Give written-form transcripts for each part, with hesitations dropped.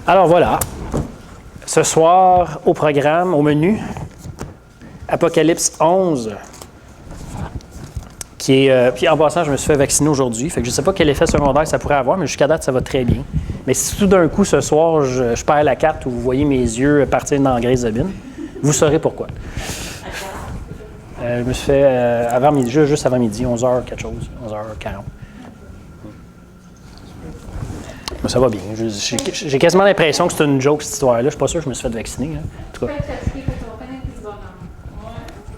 Alors voilà, ce soir au programme, au menu, Apocalypse 11, qui est... puis en passant, je me suis fait vacciner aujourd'hui, fait que je ne sais pas quel effet secondaire ça pourrait avoir, mais jusqu'à date, ça va très bien. Mais si tout d'un coup, ce soir, je perds la carte ou vous voyez mes yeux partir dans la grise de bine, vous saurez pourquoi. Je me suis fait avant midi, juste avant midi, 11h quelque chose, 11h40. Mais ça va bien. J'ai quasiment l'impression que c'est une joke, cette histoire-là. Je ne suis pas sûr que je me suis fait vacciner. Hein. En tout cas.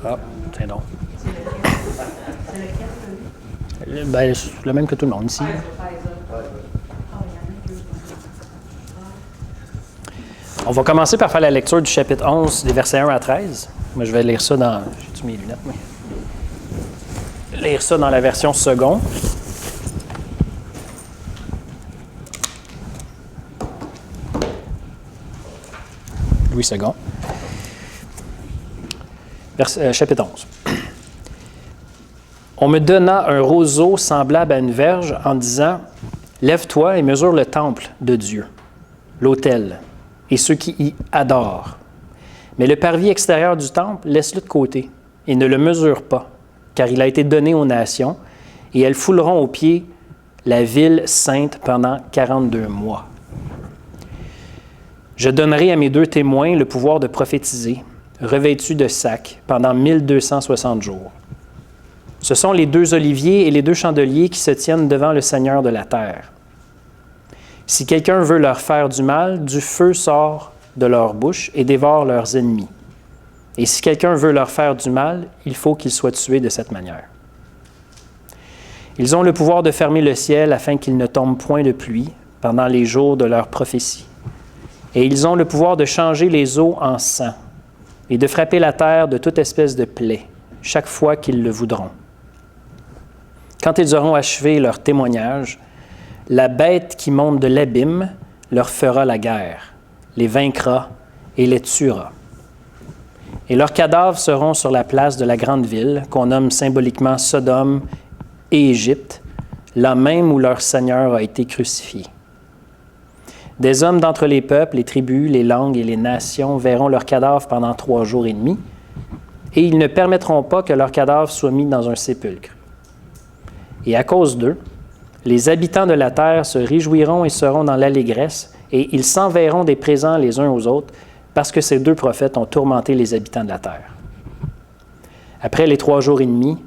Ah, c'est donc. Ben, c'est le même que tout le monde ici. On va commencer par faire la lecture du chapitre 11, des versets 1 à 13. Moi, je vais lire ça dans... J'ai-tu mes lunettes, moi? Lire ça dans la version seconde. Louis II. Chapitre 11. On me donna un roseau semblable à une verge en disant « Lève-toi et mesure le temple de Dieu, l'autel, et ceux qui y adorent. Mais le parvis extérieur du temple, laisse-le de côté et ne le mesure pas, car il a été donné aux nations, et elles fouleront aux pieds la ville sainte pendant 42 mois. Je donnerai à mes 2 témoins le pouvoir de prophétiser, revêtus de sacs, pendant 1260 jours. Ce sont les 2 oliviers et les 2 chandeliers qui se tiennent devant le Seigneur de la terre. Si quelqu'un veut leur faire du mal, du feu sort de leur bouche et dévore leurs ennemis. Et si quelqu'un veut leur faire du mal, il faut qu'il soit tué de cette manière. Ils ont le pouvoir de fermer le ciel afin qu'il ne tombe point de pluie pendant les jours de leur prophétie. Et ils ont le pouvoir de changer les eaux en sang et de frapper la terre de toute espèce de plaie, chaque fois qu'ils le voudront. Quand ils auront achevé leur témoignage, la bête qui monte de l'abîme leur fera la guerre, les vaincra et les tuera. Et leurs cadavres seront sur la place de la grande ville, qu'on nomme symboliquement Sodome et Égypte, là même où leur Seigneur a été crucifié. Des hommes d'entre les peuples, les tribus, les langues et les nations verront leurs cadavres pendant 3 jours et demi, et ils ne permettront pas que leurs cadavres soient mis dans un sépulcre. Et à cause d'eux, les habitants de la terre se réjouiront et seront dans l'allégresse, et ils s'enverront des présents les uns aux autres, parce que ces 2 prophètes ont tourmenté les habitants de la terre. Après les 3 jours et demi,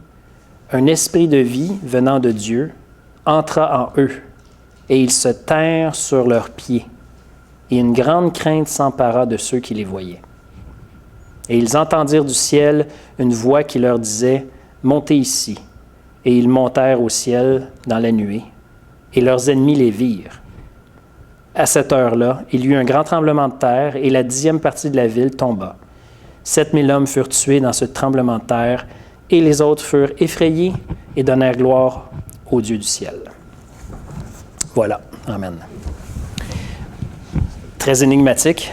un esprit de vie venant de Dieu entra en eux, et ils se tinrent sur leurs pieds, et une grande crainte s'empara de ceux qui les voyaient. Et ils entendirent du ciel une voix qui leur disait « Montez ici ». Et ils montèrent au ciel dans la nuée, et leurs ennemis les virent. À cette heure-là, il y eut un grand tremblement de terre, et la 10e partie de la ville tomba. 7000 hommes furent tués dans ce tremblement de terre, et les autres furent effrayés et donnèrent gloire au Dieu du ciel. Voilà. Amen. Très énigmatique.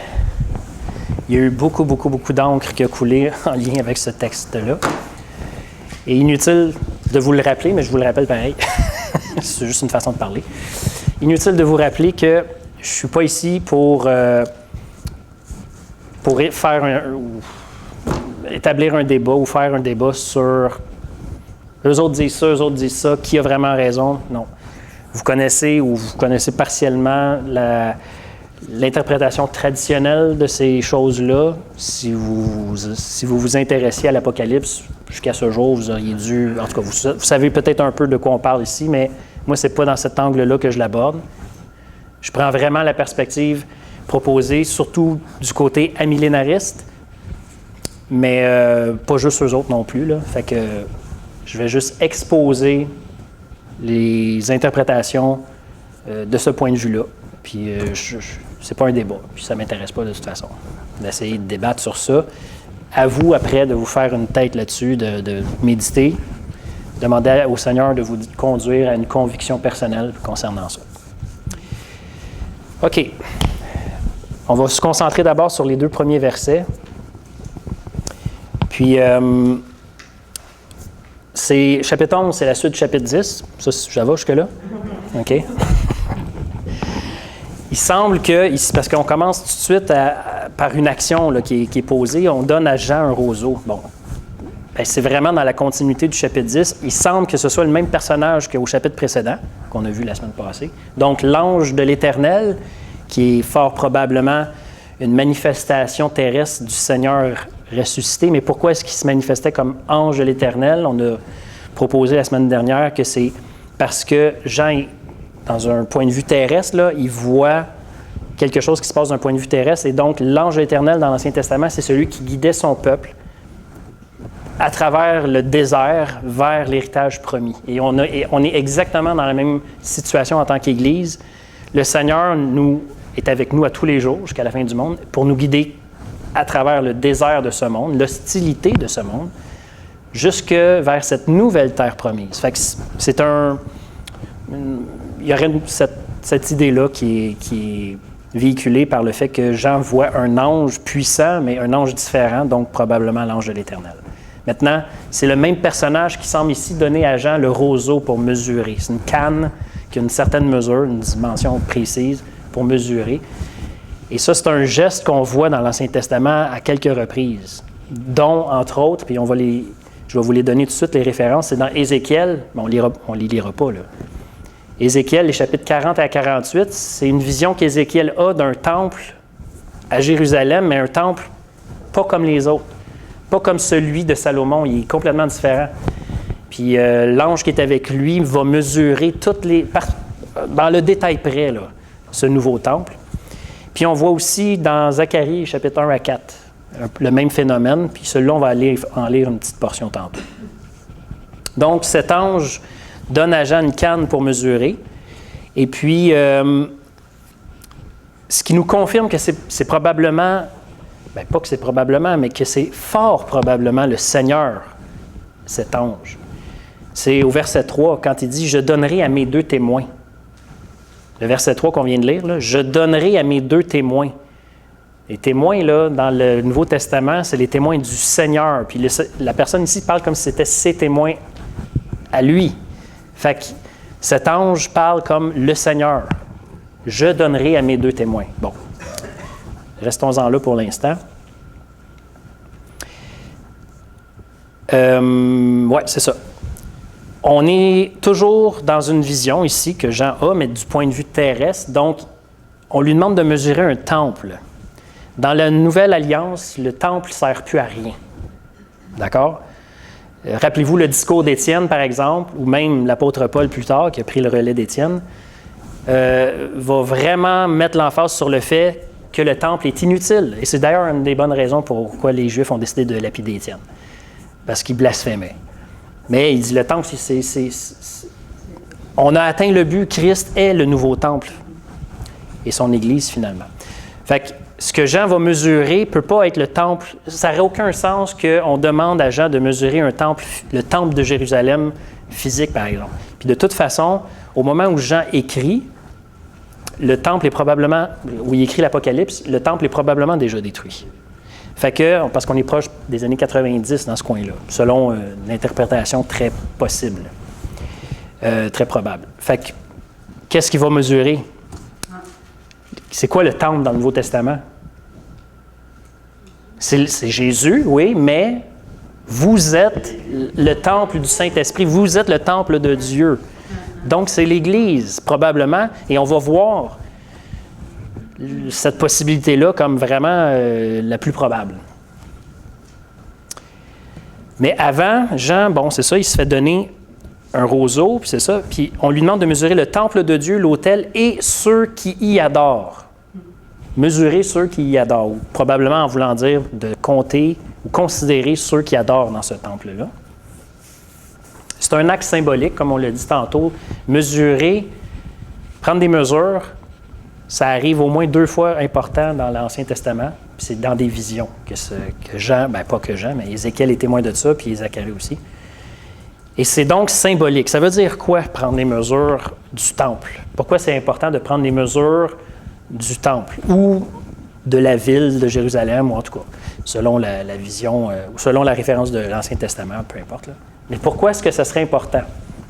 Il y a eu beaucoup d'encre qui a coulé en lien avec ce texte-là. Et inutile de vous le rappeler, mais je vous le rappelle pareil. C'est juste une façon de parler. Inutile de vous rappeler que je ne suis pas ici pour établir un débat ou faire un débat sur eux autres disent ça, qui a vraiment raison. Non. Vous connaissez partiellement l'interprétation traditionnelle de ces choses-là. Si vous vous intéressiez à l'Apocalypse, jusqu'à ce jour, vous auriez dû... En tout cas, vous savez peut-être un peu de quoi on parle ici, mais moi, ce n'est pas dans cet angle-là que je l'aborde. Je prends vraiment la perspective proposée, surtout du côté amillénariste, mais pas juste eux autres non plus, là. Fait que je vais juste exposer les interprétations de ce point de vue-là. Puis c'est pas un débat, puis ça ne m'intéresse pas de toute façon d'essayer de débattre sur ça. À vous, après, de vous faire une tête là-dessus, de méditer, demander au Seigneur de vous conduire à une conviction personnelle concernant ça. OK. On va se concentrer d'abord sur les 2 premiers versets. Puis, chapitre 11, c'est la suite du chapitre 10. Ça va jusque-là? OK. il semble que, parce qu'on commence tout de suite par une action là, qui est posée, on donne à Jean un roseau. Bon, ben, c'est vraiment dans la continuité du chapitre 10. Il semble que ce soit le même personnage qu'au chapitre précédent, qu'on a vu la semaine passée. Donc, l'ange de l'Éternel, qui est fort probablement une manifestation terrestre du Seigneur ressuscité. Mais pourquoi est-ce qu'il se manifestait comme ange de l'Éternel? On a proposé la semaine dernière que c'est parce que Jean, dans un point de vue terrestre, là, il voit quelque chose qui se passe d'un point de vue terrestre. Et donc, l'ange de l'Éternel dans l'Ancien Testament, c'est celui qui guidait son peuple à travers le désert vers l'héritage promis. Et on est exactement dans la même situation en tant qu'Église. Le Seigneur est avec nous à tous les jours jusqu'à la fin du monde pour nous guider à travers le désert de ce monde, l'hostilité de ce monde, jusque vers cette nouvelle terre promise. Fait que il y aurait cette idée-là qui est véhiculée par le fait que Jean voit un ange puissant, mais un ange différent, donc probablement l'ange de l'Éternel. Maintenant, c'est le même personnage qui semble ici donner à Jean le roseau pour mesurer. C'est une canne qui a une certaine mesure, une dimension précise pour mesurer. Et ça, c'est un geste qu'on voit dans l'Ancien Testament à quelques reprises, dont, entre autres, puis je vais vous les donner tout de suite, les références, c'est dans Ézéchiel, mais on ne les lira pas, là. Ézéchiel, les chapitres 40 à 48, c'est une vision qu'Ézéchiel a d'un temple à Jérusalem, mais un temple pas comme les autres, pas comme celui de Salomon, il est complètement différent. Puis l'ange qui est avec lui va mesurer dans le détail près, là, ce nouveau temple. Puis on voit aussi dans Zacharie, chapitre 1 à 4, le même phénomène. Puis celui-là, on va en lire une petite portion tantôt. Donc, cet ange donne à Jean une canne pour mesurer. Et puis, ce qui nous confirme que c'est probablement, pas que c'est probablement, mais que c'est fort probablement le Seigneur, cet ange. C'est au verset 3, quand il dit « Je donnerai à mes 2 témoins ». Le verset 3 qu'on vient de lire, là, « Je donnerai à mes 2 témoins ». Les témoins, là, dans le Nouveau Testament, c'est les témoins du Seigneur. Puis la personne ici parle comme si c'était ses témoins à lui. Fait que cet ange parle comme le Seigneur. « Je donnerai à mes 2 témoins ». Bon, restons-en là pour l'instant. Oui, c'est ça. On est toujours dans une vision ici que Jean a, mais du point de vue terrestre. Donc, on lui demande de mesurer un temple. Dans la Nouvelle Alliance, le temple ne sert plus à rien. D'accord? Rappelez-vous le discours d'Étienne, par exemple, ou même l'apôtre Paul plus tard, qui a pris le relais d'Étienne, va vraiment mettre l'emphase sur le fait que le temple est inutile. Et c'est d'ailleurs une des bonnes raisons pourquoi les Juifs ont décidé de lapider Étienne. Parce qu'il blasphémait. Mais il dit, le temple, on a atteint le but, Christ est le nouveau temple. Et son Église, finalement. Fait que ce que Jean va mesurer ne peut pas être le temple. Ça n'aurait aucun sens qu'on demande à Jean de mesurer un temple, le temple de Jérusalem physique, par exemple. Puis de toute façon, au moment où Jean écrit, le temple est probablement, où il écrit l'Apocalypse, le temple est probablement déjà détruit. Fait que, parce qu'on est proche des années 90 dans ce coin-là, selon une interprétation très possible, très probable. Fait que, qu'est-ce qu'il va mesurer? C'est quoi le temple dans le Nouveau Testament? C'est Jésus, oui, mais vous êtes le temple du Saint-Esprit, vous êtes le temple de Dieu. Donc, c'est l'Église, probablement, et on va voir cette possibilité-là comme vraiment la plus probable. Mais avant, Jean, bon, c'est ça, il se fait donner un roseau, puis c'est ça, puis on lui demande de mesurer le temple de Dieu, l'autel, et ceux qui y adorent. Mesurer ceux qui y adorent, ou probablement en voulant dire de compter ou considérer ceux qui adorent dans ce temple-là. C'est un acte symbolique, comme on l'a dit tantôt. Mesurer, prendre des mesures, ça arrive au moins 2 fois important dans l'Ancien Testament. Puis c'est dans des visions que Jean, pas que Jean, mais Ézéchiel est témoin de ça, puis Zacharie aussi. Et c'est donc symbolique. Ça veut dire quoi, prendre les mesures du temple? Pourquoi c'est important de prendre les mesures du temple ou de la ville de Jérusalem, ou en tout cas, selon la vision, ou selon la référence de l'Ancien Testament, peu importe. Là. Mais pourquoi est-ce que ça serait important?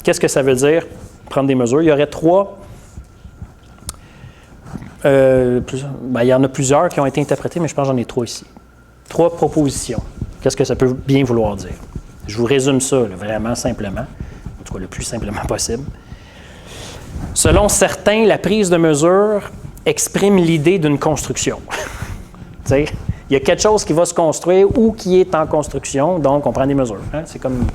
Qu'est-ce que ça veut dire, prendre des mesures? Il y aurait 3 Il y en a plusieurs qui ont été interprétés, mais je pense que j'en ai 3 ici. 3 propositions. Qu'est-ce que ça peut bien vouloir dire? Je vous résume ça là, vraiment simplement, en tout cas le plus simplement possible. Selon certains, la prise de mesure exprime l'idée d'une construction. Il y a quelque chose qui va se construire ou qui est en construction, donc on prend des mesures. Hein? C'est comme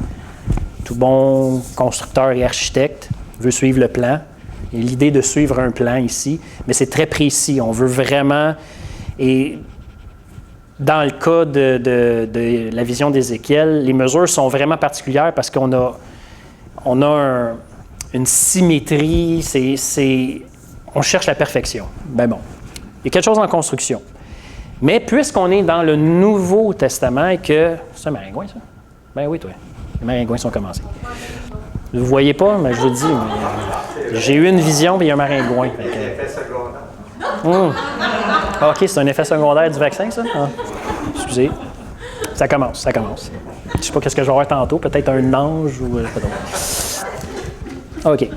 tout bon constructeur et architecte veut suivre le plan. Et l'idée de suivre un plan ici, mais c'est très précis. On veut vraiment... Et dans le cas de la vision d'Ézéchiel, les mesures sont vraiment particulières parce qu'on a une symétrie, on cherche la perfection. Ben bon, il y a quelque chose en construction. Mais puisqu'on est dans le Nouveau Testament et que... C'est un maringouin, ça? Ben oui, toi. Les maringouins sont commencés. Vous ne voyez pas, mais je vous le dis, j'ai eu une vision et il y a un maringouin. C'est un effet secondaire. OK, c'est un effet secondaire du vaccin, ça? Ah. Excusez. Ça commence. Je ne sais pas qu'est-ce que je vais avoir tantôt. Peut-être un ange ou... OK.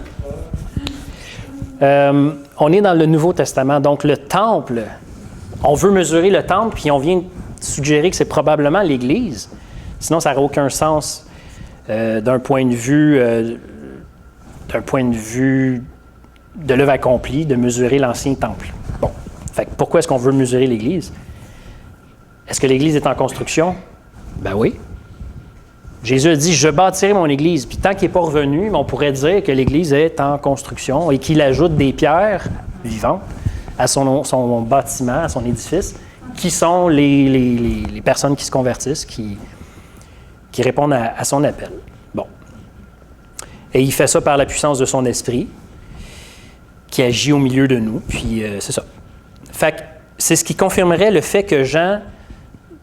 On est dans le Nouveau Testament. Donc, le temple, on veut mesurer le temple, puis on vient suggérer que c'est probablement l'Église. Sinon, ça n'aurait aucun sens d'un point de vue de l'œuvre accomplie, de mesurer l'ancien temple. Bon. Fait que pourquoi est-ce qu'on veut mesurer l'Église? Est-ce que l'Église est en construction? Ben oui. Jésus a dit « Je bâtirai mon Église ». Puis tant qu'il n'est pas revenu, on pourrait dire que l'Église est en construction et qu'il ajoute des pierres vivantes à son bâtiment, à son édifice, qui sont les personnes qui se convertissent, qui répondent à son appel. Bon. Et il fait ça par la puissance de son esprit, qui agit au milieu de nous, puis c'est ça. Fait que c'est ce qui confirmerait le fait que Jean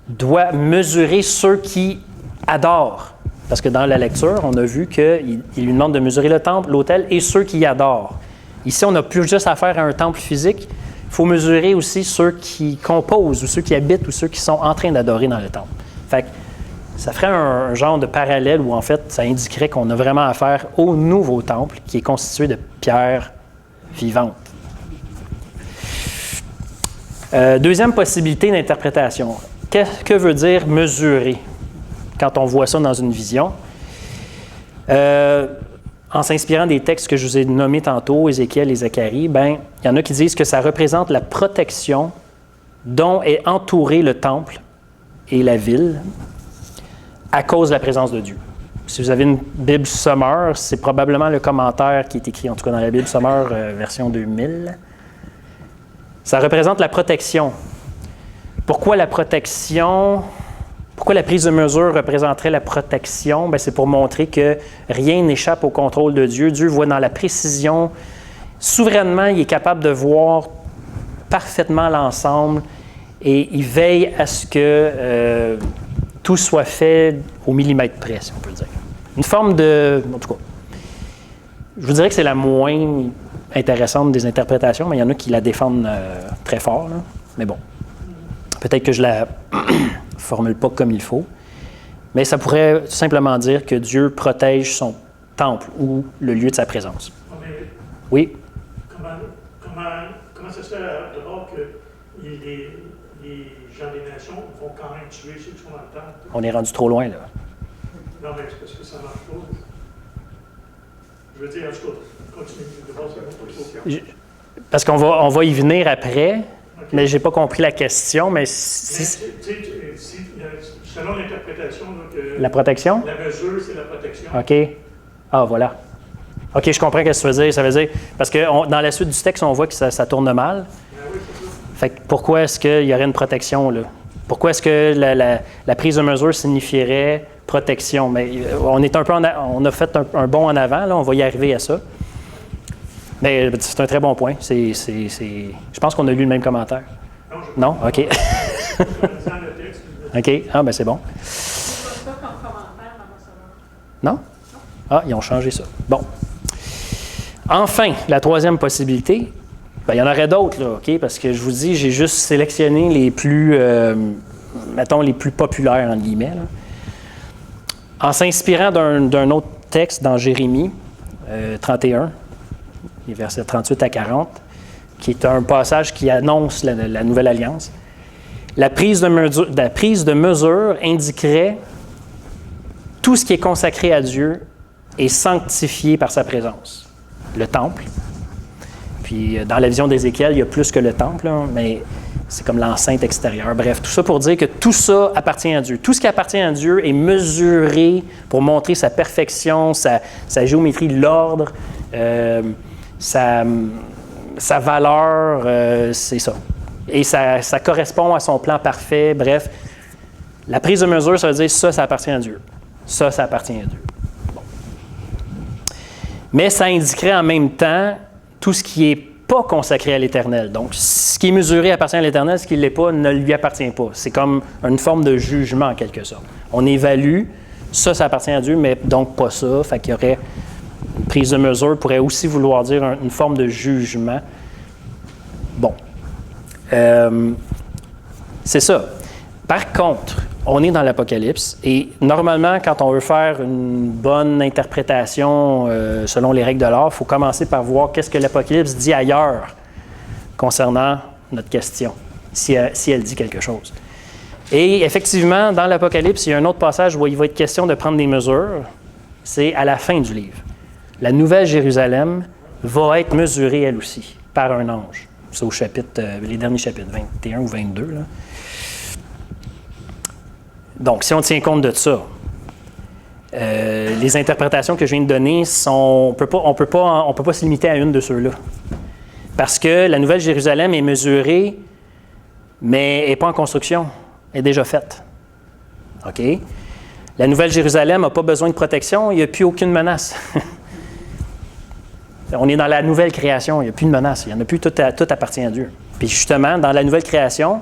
doit mesurer ceux qui adorent. Parce que dans la lecture, on a vu qu'il lui demande de mesurer le temple, l'autel et ceux qui y adorent. Ici, on n'a plus juste affaire à un temple physique, il faut mesurer aussi ceux qui composent, ou ceux qui habitent, ou ceux qui sont en train d'adorer dans le temple. Fait que ça ferait un genre de parallèle où, en fait, ça indiquerait qu'on a vraiment affaire au nouveau temple qui est constitué de pierres vivantes. Deuxième possibilité d'interprétation. Que veut dire mesurer quand on voit ça dans une vision? En s'inspirant des textes que je vous ai nommés tantôt, Ézéchiel et Zacharie, il y en a qui disent que ça représente la protection dont est entouré le temple et la ville à cause de la présence de Dieu. Si vous avez une Bible Summer, c'est probablement le commentaire qui est écrit, en tout cas dans la Bible Summer version 2000. Ça représente la protection. Pourquoi la protection? Pourquoi la prise de mesure représenterait la protection? C'est pour montrer que rien n'échappe au contrôle de Dieu. Dieu voit dans la précision. Souverainement, il est capable de voir parfaitement l'ensemble et il veille à ce que tout soit fait au millimètre près, si on peut dire. Une forme de... En tout cas, je vous dirais que c'est la moins intéressante des interprétations, mais il y en a qui la défendent très fort. Là. Mais bon, peut-être que je la formule pas comme il faut. Mais ça pourrait simplement dire que Dieu protège son temple ou le lieu de sa présence. Oui? Comment ça se fait d'abord que les gens des nations vont quand même tuer ceux qui sont dans le temple? On est rendu trop loin, là. Non, mais c'est parce que ça marche pas. Je veux dire, en tout cas, continue de voir ça. Parce qu'on va y venir après, okay. Mais je n'ai pas compris la question. Mais selon l'interprétation, que la protection? La mesure, c'est la protection. OK. Ah, voilà. OK, je comprends ce que ça veut dire. Ça veut dire parce que dans la suite du texte, on voit que ça tourne mal. Oui, c'est ça. Fait que pourquoi est-ce qu'il y aurait une protection, là? Pourquoi est-ce que la prise de mesure signifierait protection? Mais on est un peu on a fait un bond en avant, là, on va y arriver à ça. Mais c'est un très bon point. Je pense qu'on a lu le même commentaire. Non? OK. OK. Ah, ben c'est bon. Non? Ah, ils ont changé ça. Bon. Enfin, la troisième possibilité, il y en aurait d'autres, là, OK? Parce que je vous dis, j'ai juste sélectionné les plus, mettons, les plus populaires, entre guillemets. Là. En s'inspirant d'un autre texte dans Jérémie 31, les versets 38 à 40, qui est un passage qui annonce la nouvelle alliance. La prise de mesure indiquerait tout ce qui est consacré à Dieu est sanctifié par sa présence. Le temple. Puis dans la vision d'Ézéchiel, il y a plus que le temple, là, mais c'est comme l'enceinte extérieure. Bref, tout ça pour dire que tout ça appartient à Dieu. Tout ce qui appartient à Dieu est mesuré pour montrer sa perfection, sa géométrie, l'ordre, sa valeur, c'est ça. Et ça correspond à son plan parfait. Bref, la prise de mesure, ça veut dire ça appartient à Dieu. Ça appartient à Dieu. Bon. Mais ça indiquerait en même temps tout ce qui n'est pas consacré à l'Éternel. Donc, ce qui est mesuré appartient à l'Éternel, ce qui ne l'est pas ne lui appartient pas. C'est comme une forme de jugement, en quelque sorte. On évalue, ça appartient à Dieu, mais donc pas ça. Fait qu'il y aurait une prise de mesure, pourrait aussi vouloir dire une forme de jugement. Bon. C'est ça. Par contre, on est dans l'Apocalypse et normalement, quand on veut faire une bonne interprétation selon les règles de l'art, il faut commencer par voir qu'est-ce que l'Apocalypse dit ailleurs concernant notre question, si elle dit quelque chose. Et effectivement, dans l'Apocalypse, il y a un autre passage où il va être question de prendre des mesures. C'est à la fin du livre. La Nouvelle Jérusalem va être mesurée elle aussi par un ange. C'est au chapitre, les derniers chapitres, 21 ou 22. Là. Donc, si on tient compte de ça, les interprétations que je viens de donner on peut pas se limiter à une de ceux-là. Parce que la Nouvelle Jérusalem est mesurée, mais elle n'est pas en construction. Elle est déjà faite. OK? La Nouvelle Jérusalem n'a pas besoin de protection, il n'y a plus aucune menace. On est dans la nouvelle création, il n'y a plus de menace, il n'y en a plus, tout appartient à Dieu. Puis justement, dans la nouvelle création,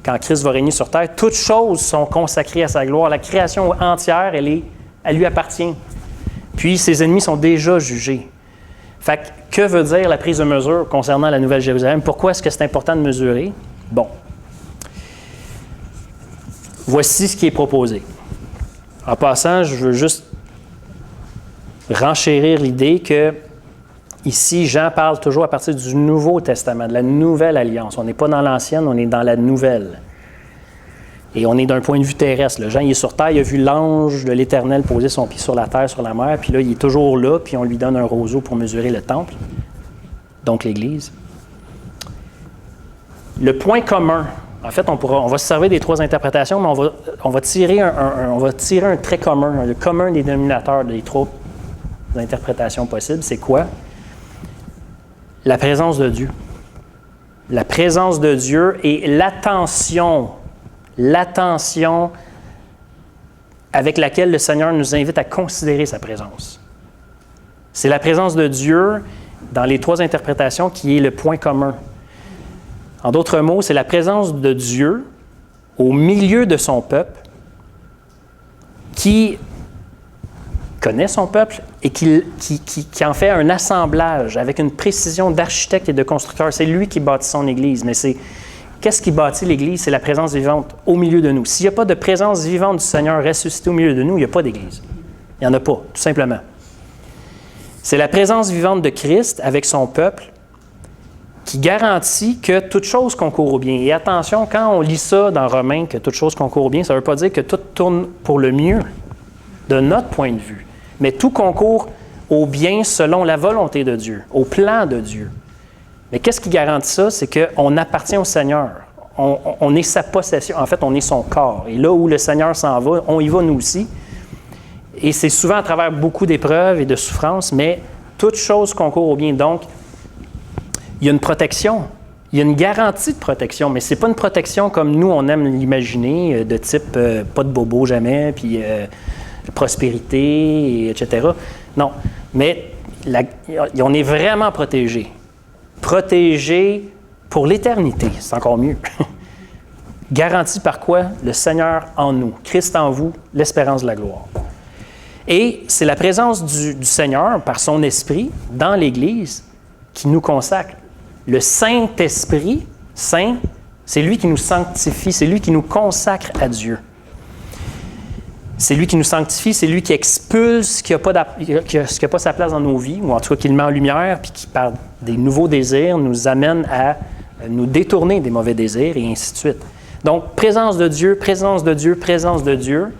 quand Christ va régner sur terre, toutes choses sont consacrées à sa gloire. La création entière, elle lui appartient. Puis ses ennemis sont déjà jugés. Fait que veut dire la prise de mesure concernant la Nouvelle Jérusalem? Pourquoi est-ce que c'est important de mesurer? Bon. Voici ce qui est proposé. En passant, je veux juste renchérir l'idée que ici, Jean parle toujours à partir du Nouveau Testament, de la Nouvelle Alliance. On n'est pas dans l'Ancienne, on est dans la Nouvelle. Et on est d'un point de vue terrestre. Jean, il est sur terre, il a vu l'ange de l'Éternel poser son pied sur la terre, sur la mer, puis là, il est toujours là, puis on lui donne un roseau pour mesurer le temple, donc l'Église. Le point commun, en fait, on va se servir des trois interprétations, mais on va tirer un trait commun, le commun des dénominateurs des trois interprétations possibles. C'est quoi? La présence de Dieu. La présence de Dieu et l'attention avec laquelle le Seigneur nous invite à considérer sa présence. C'est la présence de Dieu dans les trois interprétations qui est le point commun. En d'autres mots, c'est la présence de Dieu au milieu de son peuple qui connaît son peuple et qui en fait un assemblage avec une précision d'architecte et de constructeur. C'est lui qui bâtit son Église, mais qu'est-ce qui bâtit l'Église? C'est la présence vivante au milieu de nous. S'il n'y a pas de présence vivante du Seigneur ressuscité au milieu de nous, il n'y a pas d'Église. Il n'y en a pas, tout simplement. C'est la présence vivante de Christ avec son peuple qui garantit que toute chose concourt au bien. Et attention, quand on lit ça dans Romains, que toute chose concourt au bien, ça ne veut pas dire que tout tourne pour le mieux, de notre point de vue. Mais tout concourt au bien selon la volonté de Dieu, au plan de Dieu. Mais qu'est-ce qui garantit ça? C'est qu'on appartient au Seigneur. On est sa possession. En fait, on est son corps. Et là où le Seigneur s'en va, on y va nous aussi. Et c'est souvent à travers beaucoup d'épreuves et de souffrances, mais toute chose concourt au bien. Donc, il y a une protection. Il y a une garantie de protection, mais ce n'est pas une protection comme nous, on aime l'imaginer, de type pas de bobo jamais, puis prospérité, etc. Non, mais on est vraiment protégé. Protégé pour l'éternité, c'est encore mieux. Garanti par quoi? Le Seigneur en nous, Christ en vous, l'espérance de la gloire. Et c'est la présence du Seigneur, par son Esprit, dans l'Église, qui nous consacre. Le Saint-Esprit, c'est lui qui nous sanctifie, c'est lui qui nous consacre à Dieu. C'est lui qui nous sanctifie, c'est lui qui expulse ce qui n'a pas sa place dans nos vies, ou en tout cas qui le met en lumière, puis qui, par des nouveaux désirs, nous amène à nous détourner des mauvais désirs, et ainsi de suite. Donc, présence de Dieu, présence de Dieu, présence de Dieu,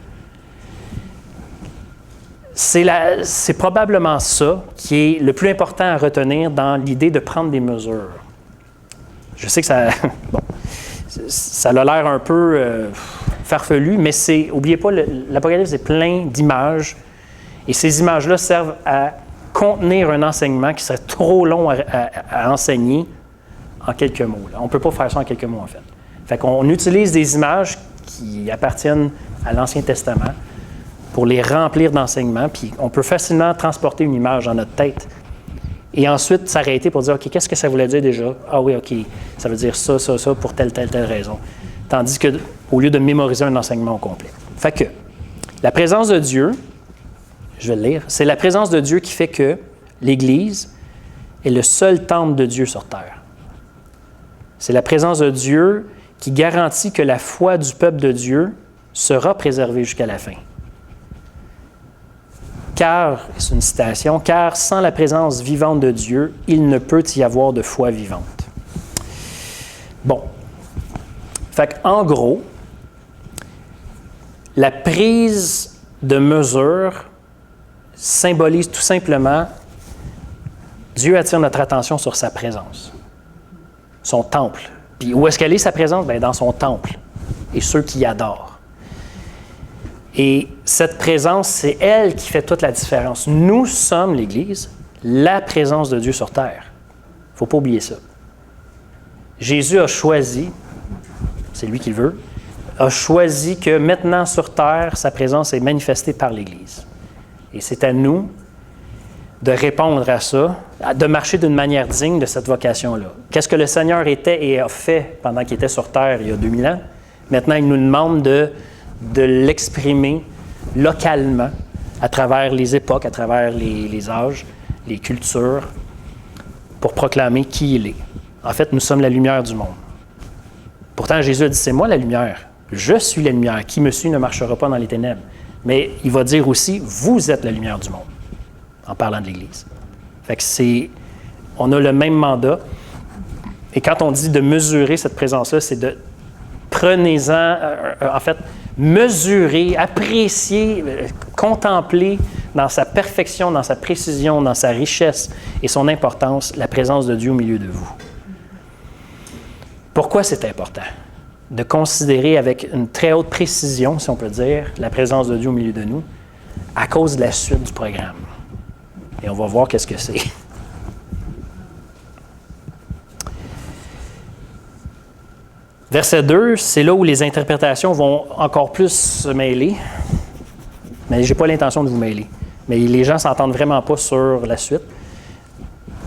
c'est probablement ça qui est le plus important à retenir dans l'idée de prendre des mesures. Je sais que ça a l'air un peu farfelu, mais n'oubliez pas, l'Apocalypse est plein d'images, et ces images-là servent à contenir un enseignement qui serait trop long à enseigner en quelques mots. Là. On ne peut pas faire ça en quelques mots, en fait. Fait qu'on utilise des images qui appartiennent à l'Ancien Testament pour les remplir d'enseignements, puis on peut facilement transporter une image dans notre tête et ensuite s'arrêter pour dire « OK, qu'est-ce que ça voulait dire déjà? Ah oui, OK, ça veut dire ça, ça, ça, pour telle raison. » Tandis qu'au lieu de mémoriser un enseignement au complet. Fait que la présence de Dieu, je vais le lire, c'est la présence de Dieu qui fait que l'Église est le seul temple de Dieu sur terre. C'est la présence de Dieu qui garantit que la foi du peuple de Dieu sera préservée jusqu'à la fin. Car, c'est une citation, « Car sans la présence vivante de Dieu, il ne peut y avoir de foi vivante. » Bon. Fait qu'en gros, la prise de mesure symbolise tout simplement Dieu attire notre attention sur sa présence, son temple. Puis où est-ce qu'elle est, sa présence? Bien, dans son temple et ceux qui y adorent. Et cette présence, c'est elle qui fait toute la différence. Nous sommes, l'Église, la présence de Dieu sur terre. Il ne faut pas oublier ça. Jésus a choisi, c'est lui qui le veut, a choisi que maintenant sur terre, sa présence est manifestée par l'Église. Et c'est à nous de répondre à ça, de marcher d'une manière digne de cette vocation-là. Qu'est-ce que le Seigneur était et a fait pendant qu'il était sur terre il y a 2000 ans? Maintenant, il nous demande de l'exprimer localement à travers les époques, à travers les âges, les cultures, pour proclamer qui il est. En fait, nous sommes la lumière du monde. Pourtant, Jésus a dit, c'est moi la lumière. Je suis la lumière. Qui me suit ne marchera pas dans les ténèbres. Mais il va dire aussi, vous êtes la lumière du monde, en parlant de l'Église. Fait que on a le même mandat. Et quand on dit de mesurer cette présence-là, c'est de prenez-en, en fait, mesurer, apprécier, contempler dans sa perfection, dans sa précision, dans sa richesse et son importance, la présence de Dieu au milieu de vous. Pourquoi c'est important de considérer avec une très haute précision, si on peut dire, la présence de Dieu au milieu de nous, à cause de la suite du programme. Et on va voir qu'est-ce que c'est. Verset 2, c'est là où les interprétations vont encore plus se mêler. Mais je n'ai pas l'intention de vous mêler. Mais les gens ne s'entendent vraiment pas sur la suite.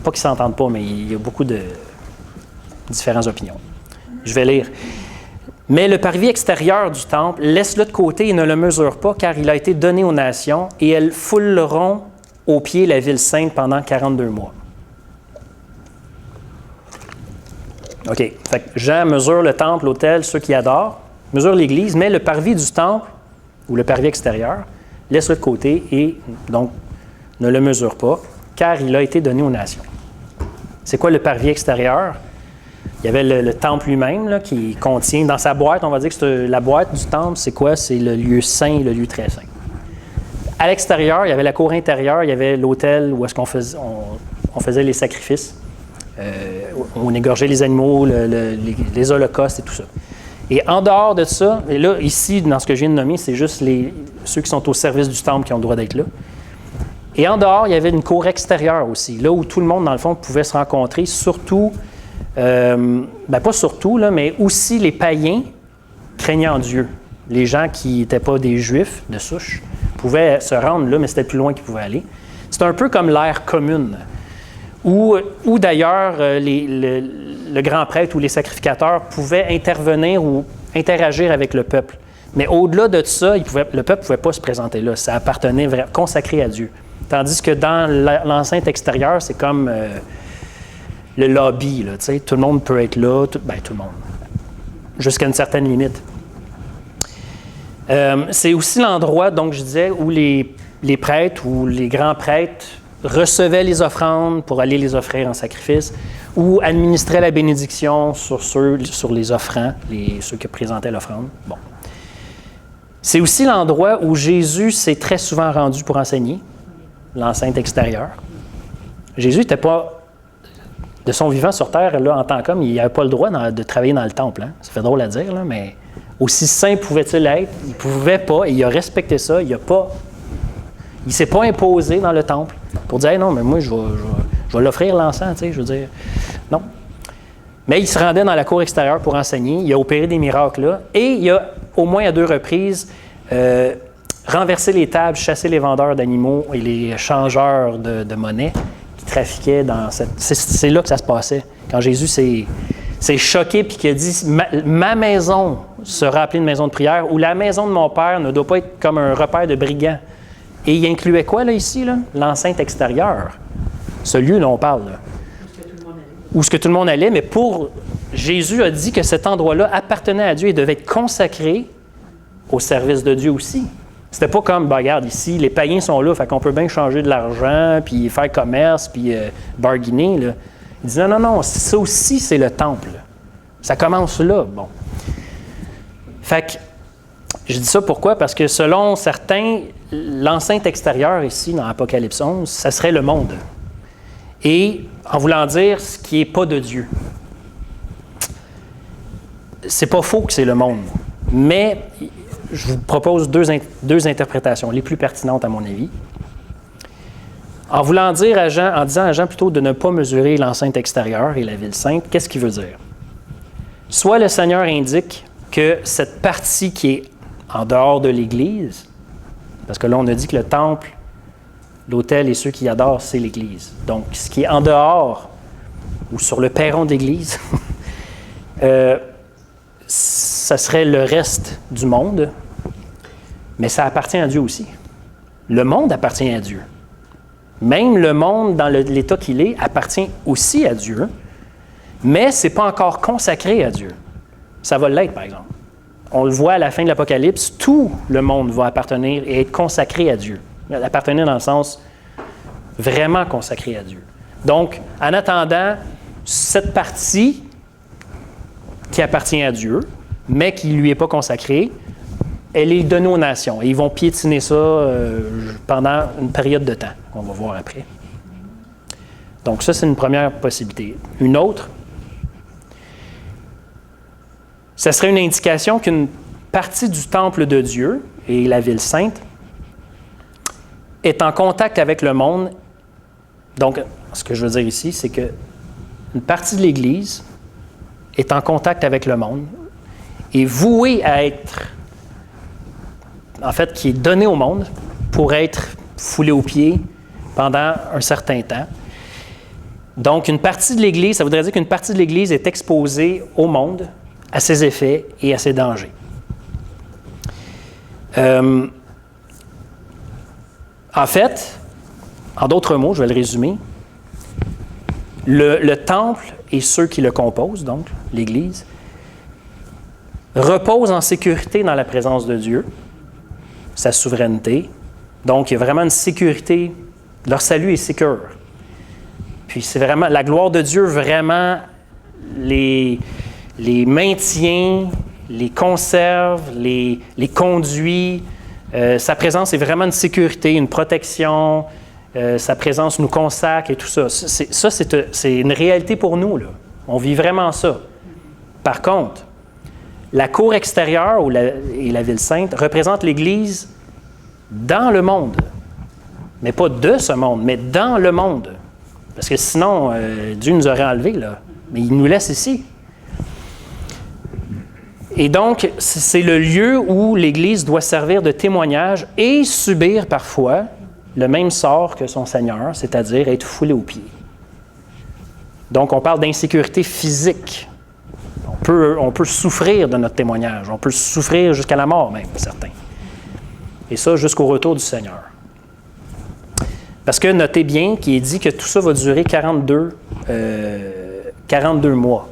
Pas qu'ils ne s'entendent pas, mais il y a beaucoup de différentes opinions. Je vais lire. « Mais le parvis extérieur du temple, laisse-le de côté et ne le mesure pas, car il a été donné aux nations, et elles fouleront aux pieds la ville sainte pendant 42 mois. » OK. Fait que Jean mesure le temple, l'autel, ceux qui adorent, mesure l'Église, mais le parvis du temple, ou le parvis extérieur, laisse-le de côté et donc ne le mesure pas, car il a été donné aux nations. C'est quoi le parvis extérieur? Il y avait le temple lui-même là, qui contient, dans sa boîte, on va dire que la boîte du temple, c'est quoi? C'est le lieu saint et le lieu très saint. À l'extérieur, il y avait la cour intérieure, il y avait l'autel où est-ce qu'on faisait les sacrifices. On égorgeait les animaux, les holocaustes et tout ça. Et en dehors de ça, et là, ici, dans ce que je viens de nommer, c'est juste ceux qui sont au service du temple qui ont le droit d'être là. Et en dehors, il y avait une cour extérieure aussi, là où tout le monde, dans le fond, pouvait se rencontrer, surtout, pas surtout, là, mais aussi les païens craignant Dieu. Les gens qui n'étaient pas des Juifs de souche pouvaient se rendre là, mais c'était plus loin qu'ils pouvaient aller. C'est un peu comme l'ère commune, où d'ailleurs le grand prêtre ou les sacrificateurs pouvaient intervenir ou interagir avec le peuple. Mais au-delà de ça, le peuple ne pouvait pas se présenter là. Ça appartenait consacré à Dieu. Tandis que dans l'enceinte extérieure, c'est comme le lobby. Là, tout le monde peut être là, tout le monde, jusqu'à une certaine limite. C'est aussi l'endroit, donc je disais, où les prêtres ou les grands prêtres recevaient les offrandes pour aller les offrir en sacrifice ou administraient la bénédiction sur les offrants, ceux qui présentaient l'offrande. Bon. C'est aussi l'endroit où Jésus s'est très souvent rendu pour enseigner, l'enceinte extérieure. Jésus n'était pas, de son vivant sur terre, là, en tant qu'homme, il n'avait pas le droit de travailler dans le temple. Hein? Ça fait drôle à dire, là, mais aussi saint pouvait-il être? Il ne pouvait pas, et il a respecté ça. Il ne s'est pas imposé dans le temple pour dire hey, « non, mais moi, je vais l'offrir l'encens, tu sais, je veux dire. » Non. Mais il se rendait dans la cour extérieure pour enseigner. Il a opéré des miracles là. Et il a, au moins à 2 reprises, renversé les tables, chassé les vendeurs d'animaux et les changeurs de monnaie qui trafiquaient dans cette... C'est là que ça se passait. Quand Jésus s'est choqué puis qu'il a dit « Ma maison sera appelée une maison de prière ou la maison de mon père ne doit pas être comme un repère de brigands. » Et il incluait quoi, là, ici, là? L'enceinte extérieure. Ce lieu dont on parle, là. Où ce que tout le monde allait, mais Jésus a dit que cet endroit-là appartenait à Dieu et devait être consacré au service de Dieu aussi. C'était pas comme, regarde, ici, les païens sont là, fait qu'on peut bien changer de l'argent, puis faire commerce, puis bargainer, là. Il dit non, ça aussi, c'est le temple. Ça commence là, bon. Fait que, je dis ça pourquoi? Parce que selon certains, l'enceinte extérieure ici, dans Apocalypse 11, ça serait le monde. Et en voulant dire ce qui n'est pas de Dieu. C'est pas faux que c'est le monde, mais je vous propose deux interprétations, les plus pertinentes à mon avis. En disant à Jean plutôt de ne pas mesurer l'enceinte extérieure et la ville sainte, qu'est-ce qu'il veut dire? Soit le Seigneur indique que cette partie qui est en dehors de l'Église, parce que là on a dit que le temple, l'autel et ceux qui y adorent, c'est l'Église. Donc, ce qui est en dehors ou sur le perron de l'Église, ça serait le reste du monde, mais ça appartient à Dieu aussi. Le monde appartient à Dieu. Même le monde, dans l'état qu'il est, appartient aussi à Dieu, mais ce n'est pas encore consacré à Dieu. Ça va l'être, par exemple. On le voit à la fin de l'Apocalypse, tout le monde va appartenir et être consacré à Dieu. Appartenir dans le sens vraiment consacré à Dieu. Donc, en attendant, cette partie qui appartient à Dieu, mais qui ne lui est pas consacrée, elle est donnée aux nations. Et ils vont piétiner ça pendant une période de temps, qu'on va voir après. Donc ça, c'est une première possibilité. Une autre, ça serait une indication qu'une partie du temple de Dieu et la ville sainte est en contact avec le monde. Donc, ce que je veux dire ici, c'est qu'une partie de l'Église est en contact avec le monde et vouée à être, en fait, qui est donnée au monde pour être foulée aux pieds pendant un certain temps. Donc, une partie de l'Église, ça voudrait dire qu'une partie de l'Église est exposée au monde, à ses effets et à ses dangers. En fait, en d'autres mots, je vais le résumer, le temple et ceux qui le composent, donc l'Église, reposent en sécurité dans la présence de Dieu, sa souveraineté. Donc, il y a vraiment une sécurité, leur salut est sécure. Puis c'est vraiment, la gloire de Dieu vraiment les maintient, les conserve, les conduit. Sa présence est vraiment une sécurité, une protection. Sa présence nous consacre et tout ça. C'est une réalité pour nous, là. On vit vraiment ça. Par contre, la cour extérieure et la ville sainte représente l'Église dans le monde. Mais pas de ce monde, mais dans le monde. Parce que sinon, Dieu nous aurait enlevés, là. Mais il nous laisse ici. Et donc, c'est le lieu où l'Église doit servir de témoignage et subir parfois le même sort que son Seigneur, c'est-à-dire être foulé aux pieds. Donc, on parle d'insécurité physique. On peut souffrir de notre témoignage. On peut souffrir jusqu'à la mort même, certains. Et ça, jusqu'au retour du Seigneur. Parce que notez bien qu'il est dit que tout ça va durer 42 mois.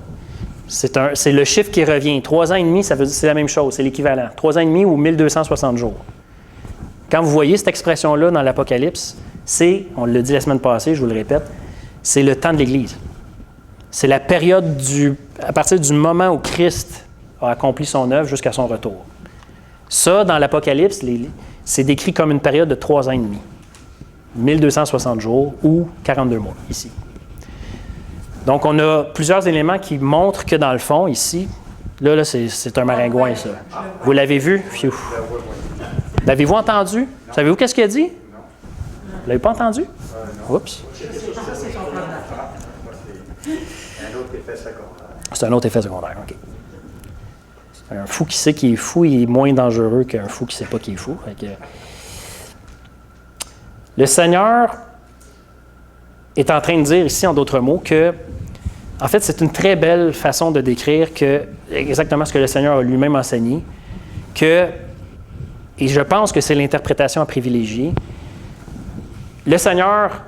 C'est le chiffre qui revient. 3 ans et demi, c'est la même chose, c'est l'équivalent. 3 ans et demi ou 1260 jours. Quand vous voyez cette expression-là dans l'Apocalypse, on l'a dit la semaine passée, je vous le répète, c'est le temps de l'Église. C'est la période à partir du moment où Christ a accompli son œuvre jusqu'à son retour. Ça, dans l'Apocalypse, c'est décrit comme une période de 3 ans et demi. 1260 jours ou 42 mois, ici. Donc, on a plusieurs éléments qui montrent que, dans le fond, ici, là c'est un maringouin, ça. Vous l'avez vu? Pfiou. L'avez-vous entendu? Savez-vous qu'est-ce qu'il a dit? Vous l'avez pas entendu? Oups. Un autre effet secondaire. C'est un autre effet secondaire, OK. Un fou qui sait qu'il est fou, il est moins dangereux qu'un fou qui ne sait pas qu'il est fou. Le Seigneur est en train de dire ici, en d'autres mots, que, en fait, c'est une très belle façon de décrire exactement ce que le Seigneur a lui-même enseigné, et je pense que c'est l'interprétation à privilégier, le Seigneur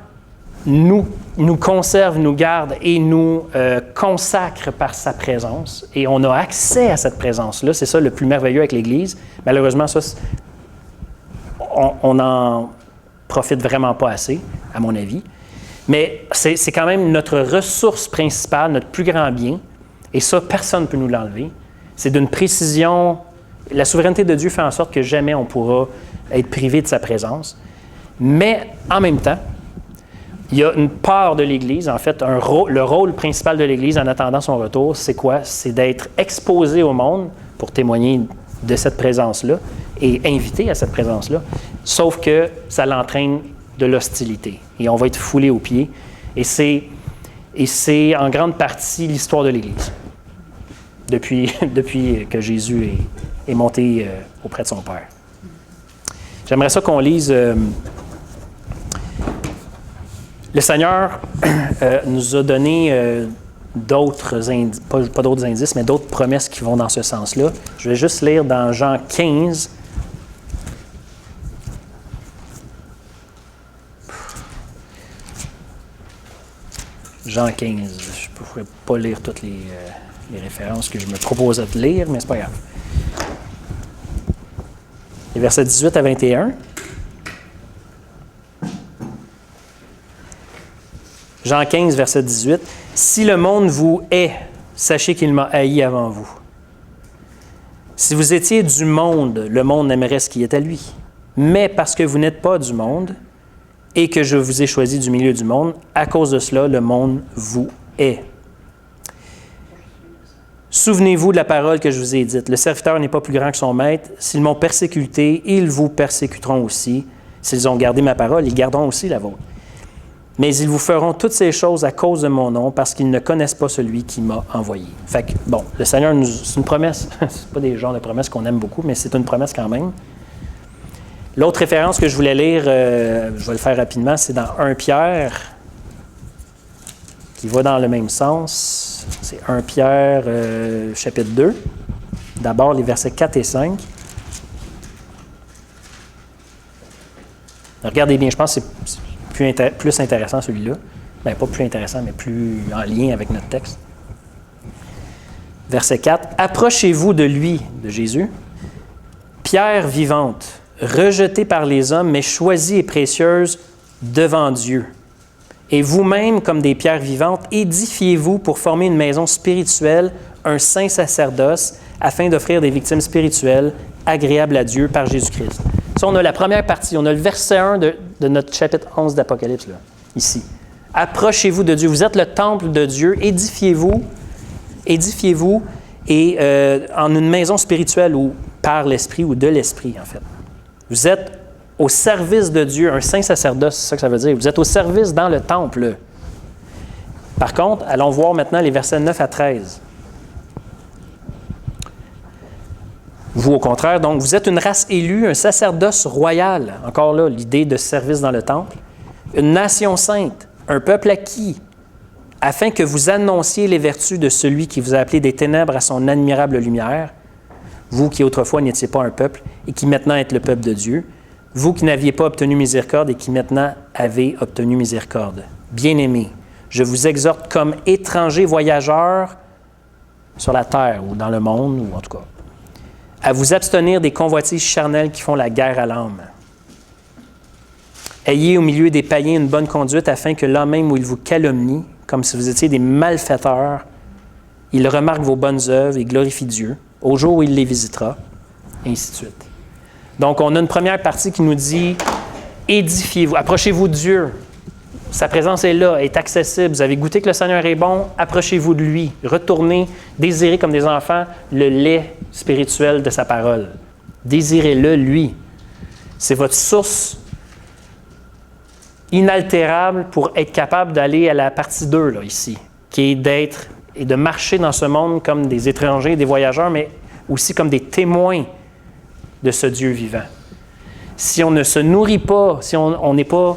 nous conserve, nous garde et nous consacre par sa présence. Et on a accès à cette présence-là. C'est ça le plus merveilleux avec l'Église. Malheureusement, ça, on n'en profite vraiment pas assez, à mon avis. Mais c'est quand même notre ressource principale, notre plus grand bien. Et ça, personne ne peut nous l'enlever. C'est d'une précision. La souveraineté de Dieu fait en sorte que jamais on pourra être privé de sa présence. Mais en même temps, il y a une part de l'Église, en fait, le rôle principal de l'Église en attendant son retour, c'est quoi? C'est d'être exposé au monde pour témoigner de cette présence-là et invité à cette présence-là, sauf que ça l'entraîne de l'hostilité. Et on va être foulé aux pieds. Et c'est en grande partie l'histoire de l'Église, depuis que Jésus est monté auprès de son Père. J'aimerais ça qu'on lise... Le Seigneur nous a donné d'autres indices, pas d'autres indices, mais d'autres promesses qui vont dans ce sens-là. Je vais juste lire dans Jean 15. Jean 15. Je ne pourrais pas lire toutes les références que je me proposais de lire, mais c'est pas grave. Les versets 18 à 21. Jean 15, verset 18. « Si le monde vous hait, sachez qu'il m'a haï avant vous. Si vous étiez du monde, le monde aimerait ce qui est à lui. Mais parce que vous n'êtes pas du monde et que je vous ai choisi du milieu du monde, à cause de cela, le monde vous hait. Souvenez-vous de la parole que je vous ai dite. Le serviteur n'est pas plus grand que son maître. S'ils m'ont persécuté, ils vous persécuteront aussi. S'ils ont gardé ma parole, ils garderont aussi la vôtre. Mais ils vous feront toutes ces choses à cause de mon nom, parce qu'ils ne connaissent pas celui qui m'a envoyé. » Fait que, bon, le Seigneur c'est une promesse. C'est pas des genres de promesses qu'on aime beaucoup, mais c'est une promesse quand même. L'autre référence que je voulais lire, je vais le faire rapidement, c'est dans 1 Pierre, qui va dans le même sens. C'est 1 Pierre, chapitre 2. D'abord, les versets 4 et 5. Regardez bien, je pense que c'est plus intéressant celui-là. Bien, pas plus intéressant, mais plus en lien avec notre texte. Verset 4. « Approchez-vous de lui, de Jésus, pierre vivante, rejetée par les hommes, mais choisie et précieuse devant Dieu. Et vous-même, comme des pierres vivantes, édifiez-vous pour former une maison spirituelle, un saint sacerdoce, afin d'offrir des victimes spirituelles agréables à Dieu par Jésus-Christ. » Ça, on a la première partie, on a le verset 1 de notre chapitre 11 d'Apocalypse, là, ici. « Approchez-vous de Dieu. Vous êtes le temple de Dieu. Édifiez-vous et en une maison spirituelle ou par l'Esprit ou de l'Esprit, en fait. Vous êtes au service de Dieu, un saint sacerdoce, c'est ça que ça veut dire. Vous êtes au service dans le temple. Par contre, allons voir maintenant les versets 9 à 13. Vous, au contraire, donc, vous êtes une race élue, un sacerdoce royal, encore là, l'idée de service dans le temple, une nation sainte, un peuple acquis, afin que vous annonciez les vertus de celui qui vous a appelé des ténèbres à son admirable lumière, vous qui autrefois n'étiez pas un peuple et qui maintenant êtes le peuple de Dieu, vous qui n'aviez pas obtenu miséricorde et qui maintenant avez obtenu miséricorde. Bien-aimés, je vous exhorte comme étrangers voyageurs sur la terre ou dans le monde, ou en tout cas, à vous abstenir des convoitises charnelles qui font la guerre à l'âme. Ayez au milieu des païens une bonne conduite afin que là même où ils vous calomnient, comme si vous étiez des malfaiteurs, ils remarquent vos bonnes œuvres et glorifient Dieu au jour où il les visitera, et ainsi de suite. Donc, on a une première partie qui nous dit « Édifiez-vous, approchez-vous de Dieu. Sa présence est là, est accessible. Vous avez goûté que le Seigneur est bon, approchez-vous de lui. Retournez, désirez comme des enfants le lait spirituel de sa parole. Désirez-le, lui. C'est votre source inaltérable pour être capable d'aller à la partie 2, là, ici, qui est d'être et de marcher dans ce monde comme des étrangers, des voyageurs, mais aussi comme des témoins de ce Dieu vivant. Si on ne se nourrit pas, si on n'est pas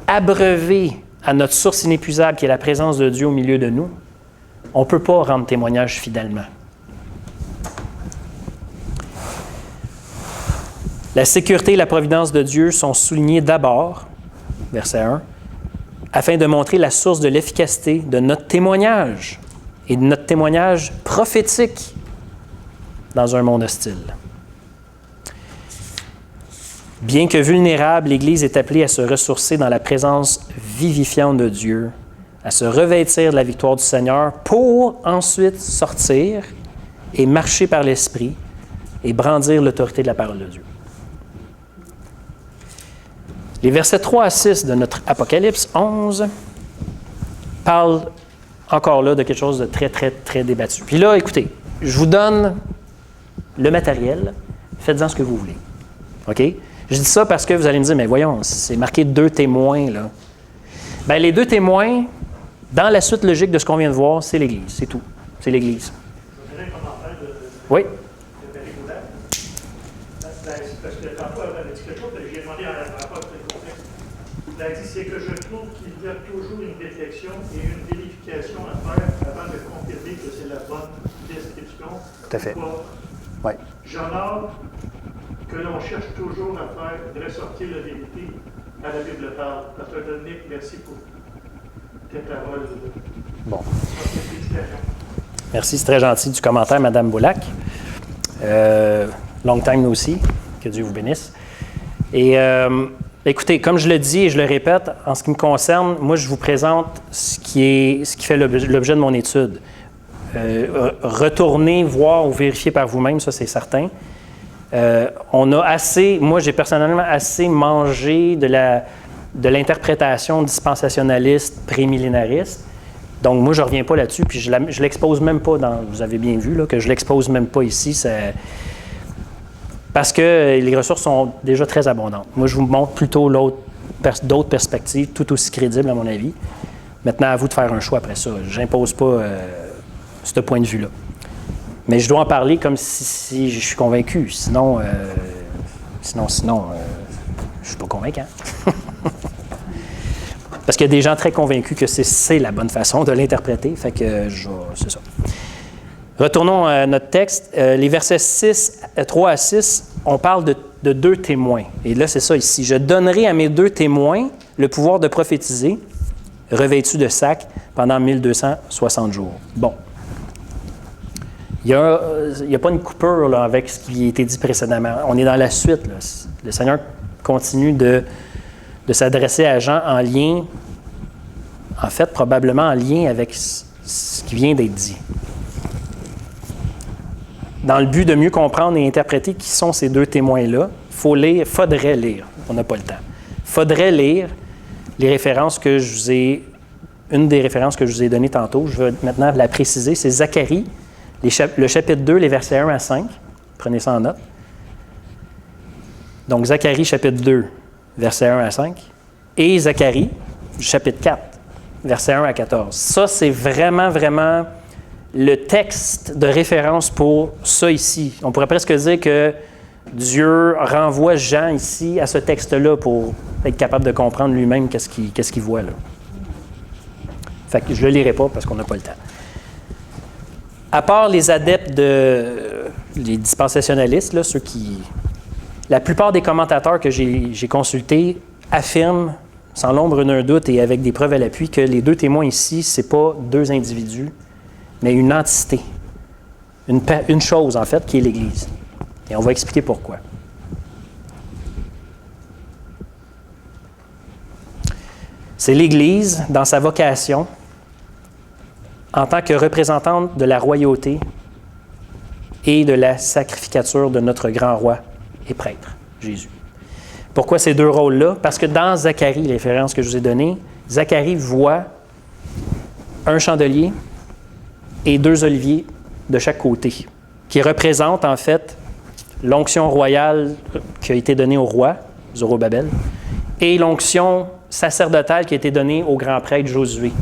abreuvé à notre source inépuisable qui est la présence de Dieu au milieu de nous, on ne peut pas rendre témoignage fidèlement. La sécurité et la providence de Dieu sont soulignées d'abord, verset 1, afin de montrer la source de l'efficacité de notre témoignage et de notre témoignage prophétique dans un monde hostile. Bien que vulnérable, l'Église est appelée à se ressourcer dans la présence vivifiante de Dieu, à se revêtir de la victoire du Seigneur pour ensuite sortir et marcher par l'Esprit et brandir l'autorité de la parole de Dieu. Les versets 3 à 6 de notre Apocalypse 11 parlent encore là de quelque chose de très, très, très débattu. Puis là, écoutez, je vous donne le matériel, faites-en ce que vous voulez. OK? Je dis ça parce que vous allez me dire, mais voyons, c'est marqué 2 témoins, là. Bien, les 2 témoins, dans la suite logique de ce qu'on vient de voir, c'est l'Église, c'est tout. C'est l'Église. Je voudrais un commentaire de Oui. Valérie Boulard. Parce que tantôt, elle avait dit quelque chose, j'ai demandé à rapport de contexte. Elle a dit, c'est que je trouve qu'il y a toujours une réflexion et une vérification à faire avant de confirmer que c'est la bonne description. Tout à fait. Oui. J'honore que l'on cherche toujours à faire ressortir la vérité à la Bible parle. Pasteur Dominique, merci pour tes paroles. Bon. Merci, c'est très gentil du commentaire, Mme Boulac. Long time aussi, que Dieu vous bénisse. Et écoutez, comme je le dis et je le répète, en ce qui me concerne, moi je vous présente ce qui fait l'objet de mon étude. Retournez, voir ou vérifier par vous-même, ça c'est certain. On a assez, moi j'ai personnellement assez mangé de l'interprétation dispensationaliste, prémillénariste. Donc moi je ne reviens pas là-dessus, puis je ne l'expose même pas vous avez bien vu là, que je ne l'expose même pas ici, parce que les ressources sont déjà très abondantes. Moi je vous montre plutôt d'autres perspectives, tout aussi crédibles à mon avis. Maintenant à vous de faire un choix après ça. Je n'impose pas ce point de vue-là. Mais je dois en parler comme si je suis convaincu. Sinon, je ne suis pas convaincant. Parce qu'il y a des gens très convaincus que c'est la bonne façon de l'interpréter. Fait que c'est ça. Retournons à notre texte. Les versets 3 à 6, on parle de 2 témoins. Et là, c'est ça ici. « Je donnerai à mes 2 témoins le pouvoir de prophétiser, revêtus de sacs, pendant 1260 jours. » Bon. Il n'y a pas une coupure là, avec ce qui a été dit précédemment. On est dans la suite. Là. Le Seigneur continue de s'adresser à Jean en lien, en fait, probablement en lien avec ce qui vient d'être dit. Dans le but de mieux comprendre et interpréter qui sont ces 2 témoins-là, faudrait lire. On n'a pas le temps. Faudrait lire les références que je vous ai... Une des références que je vous ai données tantôt, je vais maintenant la préciser, c'est Zacharie, le chapitre 2, les versets 1 à 5. Prenez ça en note. Donc, Zacharie, chapitre 2, versets 1 à 5. Et Zacharie, chapitre 4, versets 1 à 14. Ça, c'est vraiment, vraiment le texte de référence pour ça ici. On pourrait presque dire que Dieu renvoie Jean ici à ce texte-là pour être capable de comprendre lui-même qu'est-ce qu'il voit là. Fait que je ne le lirai pas parce qu'on n'a pas le temps. À part les adeptes les dispensationalistes, là, la plupart des commentateurs que j'ai consultés affirment, sans l'ombre d'un doute et avec des preuves à l'appui, que les 2 témoins ici, ce n'est pas 2 individus, mais une entité. une chose, en fait, qui est l'Église. Et on va expliquer pourquoi. C'est l'Église, dans sa vocation, en tant que représentante de la royauté et de la sacrificature de notre grand roi et prêtre, Jésus. Pourquoi ces deux rôles-là? Parce que dans Zacharie, les références que je vous ai données, Zacharie voit un chandelier et 2 oliviers de chaque côté, qui représentent en fait l'onction royale qui a été donnée au roi, Zorobabel, et l'onction sacerdotale qui a été donnée au grand prêtre Josué.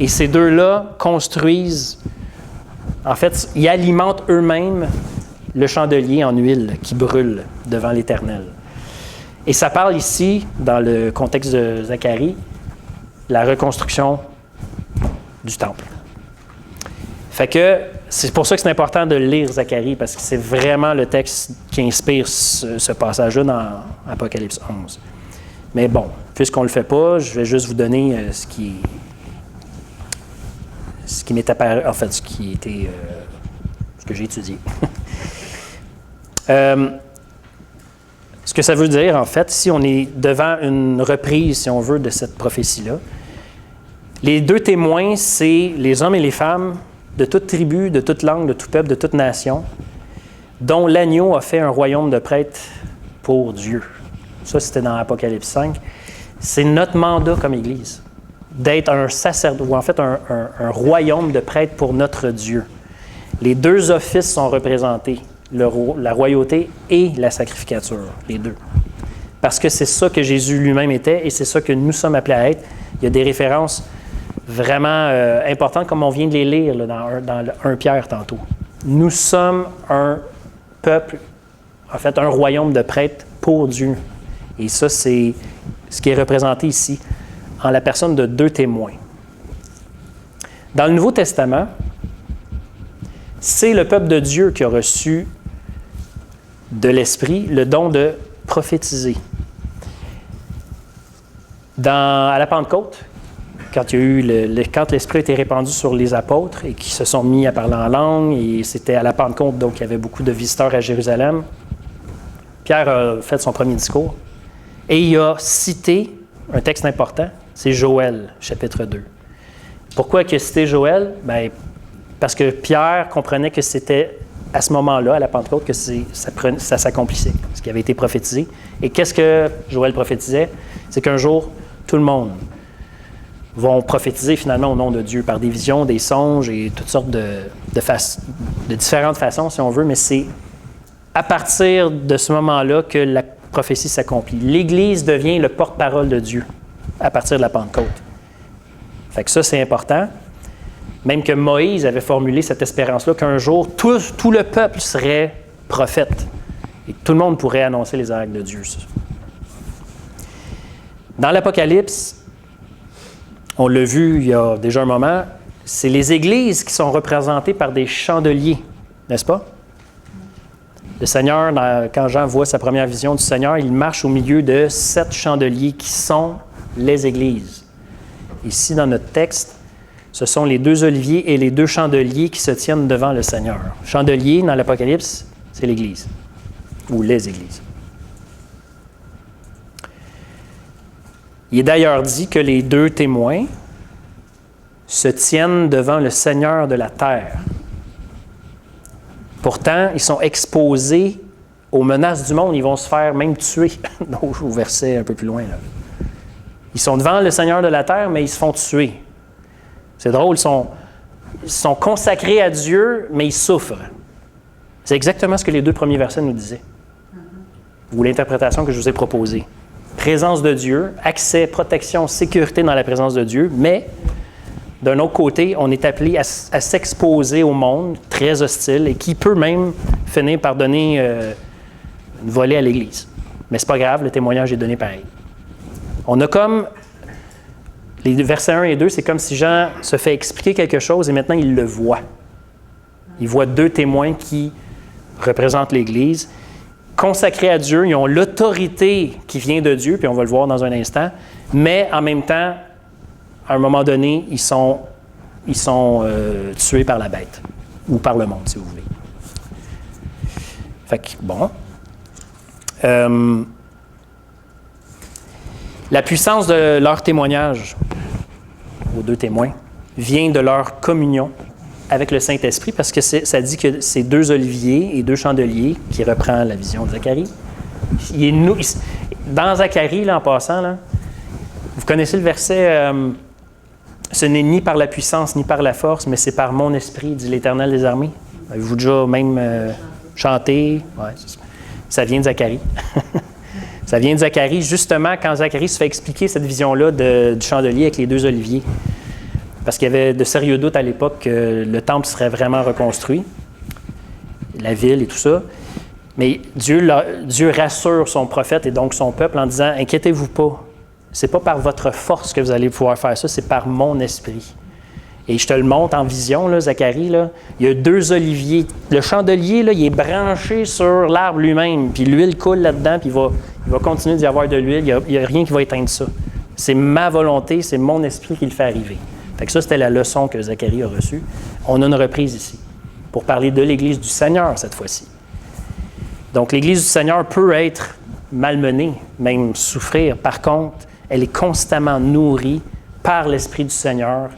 Et ces deux-là construisent, en fait, ils alimentent eux-mêmes le chandelier en huile qui brûle devant l'Éternel. Et ça parle ici, dans le contexte de Zacharie, la reconstruction du temple. Fait que c'est pour ça que c'est important de lire Zacharie, parce que c'est vraiment le texte qui inspire ce passage-là dans Apocalypse 11. Mais bon, puisqu'on ne le fait pas, je vais juste vous donner ce qui m'est apparu, en fait, ce que j'ai étudié. Ce que ça veut dire, en fait, si on est devant une reprise, si on veut, de cette prophétie-là, les 2 témoins, c'est les hommes et les femmes de toute tribu, de toute langue, de tout peuple, de toute nation, dont l'agneau a fait un royaume de prêtres pour Dieu. Ça, c'était dans Apocalypse 5. C'est notre mandat comme Église, d'être un sacerdoce, ou en fait un royaume de prêtres pour notre Dieu. Les 2 offices sont représentés, la royauté et la sacrificature, les 2. Parce que c'est ça que Jésus lui-même était et c'est ça que nous sommes appelés à être. Il y a des références vraiment importantes, comme on vient de les lire là, dans le 1 Pierre tantôt. Nous sommes un peuple, en fait un royaume de prêtres pour Dieu. Et ça, c'est ce qui est représenté ici, en la personne de 2 témoins. Dans le Nouveau Testament, c'est le peuple de Dieu qui a reçu de l'Esprit le don de prophétiser. À la Pentecôte, quand l'Esprit a été répandu sur les apôtres et qui se sont mis à parler en langue, et c'était à la Pentecôte, donc il y avait beaucoup de visiteurs à Jérusalem, Pierre a fait son premier discours et il a cité un texte important, c'est Joël, chapitre 2. Pourquoi il a cité Joël? Bien, parce que Pierre comprenait que c'était à ce moment-là, à la Pentecôte, que ça s'accomplissait, ce qui avait été prophétisé. Et qu'est-ce que Joël prophétisait? C'est qu'un jour, tout le monde vont prophétiser finalement au nom de Dieu par des visions, des songes et toutes sortes de différentes façons, si on veut, mais c'est à partir de ce moment-là que la prophétie s'accomplit. L'Église devient le porte-parole de Dieu à partir de la Pentecôte. Fait que ça, c'est important. Même que Moïse avait formulé cette espérance-là qu'un jour, tout le peuple serait prophète. Et tout le monde pourrait annoncer les actes de Dieu. Dans l'Apocalypse, on l'a vu il y a déjà un moment, c'est les églises qui sont représentées par des chandeliers, n'est-ce pas? Le Seigneur, quand Jean voit sa première vision du Seigneur, il marche au milieu de 7 chandeliers qui sont les églises. Ici, dans notre texte, ce sont les 2 oliviers et les 2 chandeliers qui se tiennent devant le Seigneur. Chandelier, dans l'Apocalypse, c'est l'Église, ou les églises. Il est d'ailleurs dit que les 2 témoins se tiennent devant le Seigneur de la terre. Pourtant, ils sont exposés aux menaces du monde. Ils vont se faire même tuer, au verset un peu plus loin. Là. Ils sont devant le Seigneur de la terre, mais ils se font tuer. C'est drôle, ils sont consacrés à Dieu, mais ils souffrent. C'est exactement ce que les 2 premiers versets nous disaient. Ou l'interprétation que je vous ai proposée. Présence de Dieu, accès, protection, sécurité dans la présence de Dieu, mais d'un autre côté, on est appelé à s'exposer au monde très hostile et qui peut même finir par donner une volée à l'Église. Mais c'est pas grave, le témoignage est donné pareil. On a comme, les versets 1 et 2, c'est comme si Jean se fait expliquer quelque chose et maintenant il le voit. Il voit 2 témoins qui représentent l'Église, consacrés à Dieu, ils ont l'autorité qui vient de Dieu, puis on va le voir dans un instant, mais en même temps, à un moment donné, ils sont tués par la bête, ou par le monde, si vous voulez. Fait que, bon. La puissance de leur témoignage aux deux témoins vient de leur communion avec le Saint-Esprit, parce que ça dit que c'est 2 oliviers et 2 chandeliers, qui reprend la vision de Zacharie. Dans Zacharie, là, en passant, là, vous connaissez le verset ce n'est ni par la puissance ni par la force, mais c'est par mon esprit, dit l'Éternel des armées. Avez-vous déjà même chanté? Ouais, ça vient de Zacharie. Ça vient de Zacharie, justement, quand Zacharie se fait expliquer cette vision-là du chandelier avec les 2 oliviers. Parce qu'il y avait de sérieux doutes à l'époque que le temple serait vraiment reconstruit, la ville et tout ça. Mais Dieu rassure son prophète et donc son peuple en disant « Inquiétez-vous pas, c'est pas par votre force que vous allez pouvoir faire ça, c'est par mon esprit. » Et je te le montre en vision, là, Zacharie, là, il y a 2 oliviers. Le chandelier, là, il est branché sur l'arbre lui-même, puis l'huile coule là-dedans, puis il va continuer d'y avoir de l'huile, il n'y a rien qui va éteindre ça. C'est ma volonté, c'est mon esprit qui le fait arriver. Fait que ça, c'était la leçon que Zacharie a reçue. On a une reprise ici, pour parler de l'Église du Seigneur cette fois-ci. Donc, l'Église du Seigneur peut être malmenée, même souffrir. Par contre, elle est constamment nourrie par l'Esprit du Seigneur,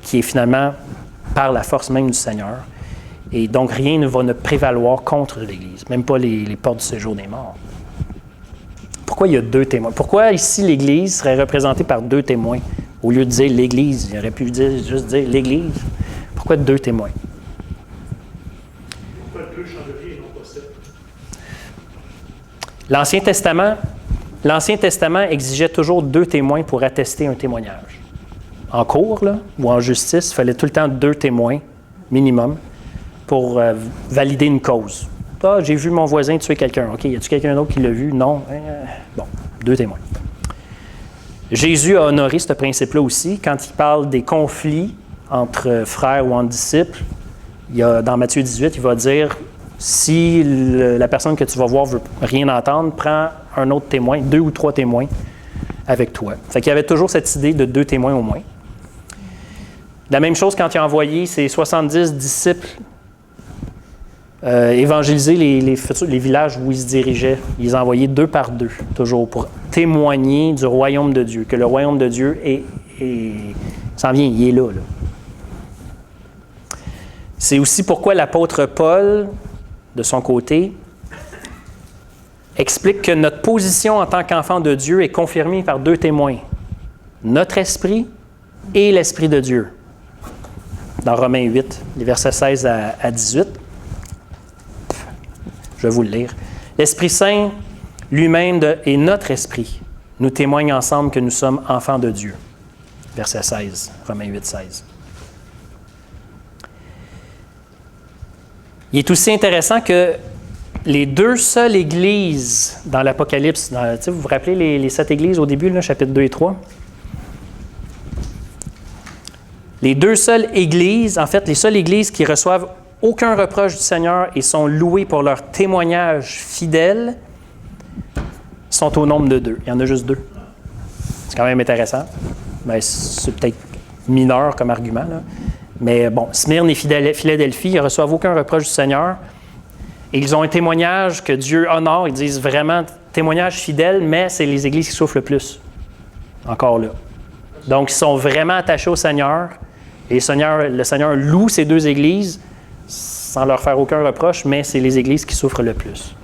qui est finalement par la force même du Seigneur. Et donc, rien ne va ne prévaloir contre l'Église, même pas les portes du séjour des morts. Pourquoi il y a 2 témoins? Pourquoi ici l'Église serait représentée par 2 témoins? Au lieu de dire l'Église, il aurait pu juste dire l'Église. Pourquoi 2 témoins? Pourquoi 2 chandeliers et non pas 7? L'Ancien Testament exigeait toujours 2 témoins pour attester un témoignage. En cour, là, ou en justice, il fallait tout le temps 2 témoins, minimum, pour valider une cause. « Ah, j'ai vu mon voisin tuer quelqu'un. OK, y a-t-il quelqu'un d'autre qui l'a vu? Non. Bon, 2 témoins. Jésus a honoré ce principe-là aussi. Quand il parle des conflits entre frères ou entre disciples, dans Matthieu 18, il va dire « Si la personne que tu vas voir ne veut rien entendre, prends un autre témoin, 2 ou 3 témoins avec toi. » Fait qu'il y avait toujours cette idée de 2 témoins au moins. La même chose quand il a envoyé ses 70 disciples évangéliser les villages où ils se dirigeaient. Il les a envoyés 2 par 2, toujours, pour témoigner du royaume de Dieu, que le royaume de Dieu s'en vient, il est là. C'est aussi pourquoi l'apôtre Paul, de son côté, explique que notre position en tant qu'enfant de Dieu est confirmée par 2 témoins. Notre esprit et l'Esprit de Dieu. Dans Romains 8, les versets 16 à 18. Je vais vous le lire. L'Esprit Saint lui-même et notre esprit nous témoignent ensemble que nous sommes enfants de Dieu. Verset 16, Romains 8, 16. Il est aussi intéressant que les 2 seules églises dans l'Apocalypse, vous vous rappelez les 7 églises au début, là, chapitres 2 et 3? Les 2 seules églises, en fait, les seules églises qui reçoivent aucun reproche du Seigneur et sont loués pour leur témoignage fidèle, sont au nombre de 2. Il y en a juste 2. C'est quand même intéressant. Mais c'est peut-être mineur comme argument, là. Mais bon, Smyrne et Philadelphie, ils ne reçoivent aucun reproche du Seigneur. Et ils ont un témoignage que Dieu honore. Ils disent vraiment témoignage fidèle, mais c'est les églises qui souffrent le plus. Encore là. Donc, ils sont vraiment attachés au Seigneur. Et le Seigneur loue ces 2 églises sans leur faire aucun reproche, mais c'est les églises qui souffrent le plus.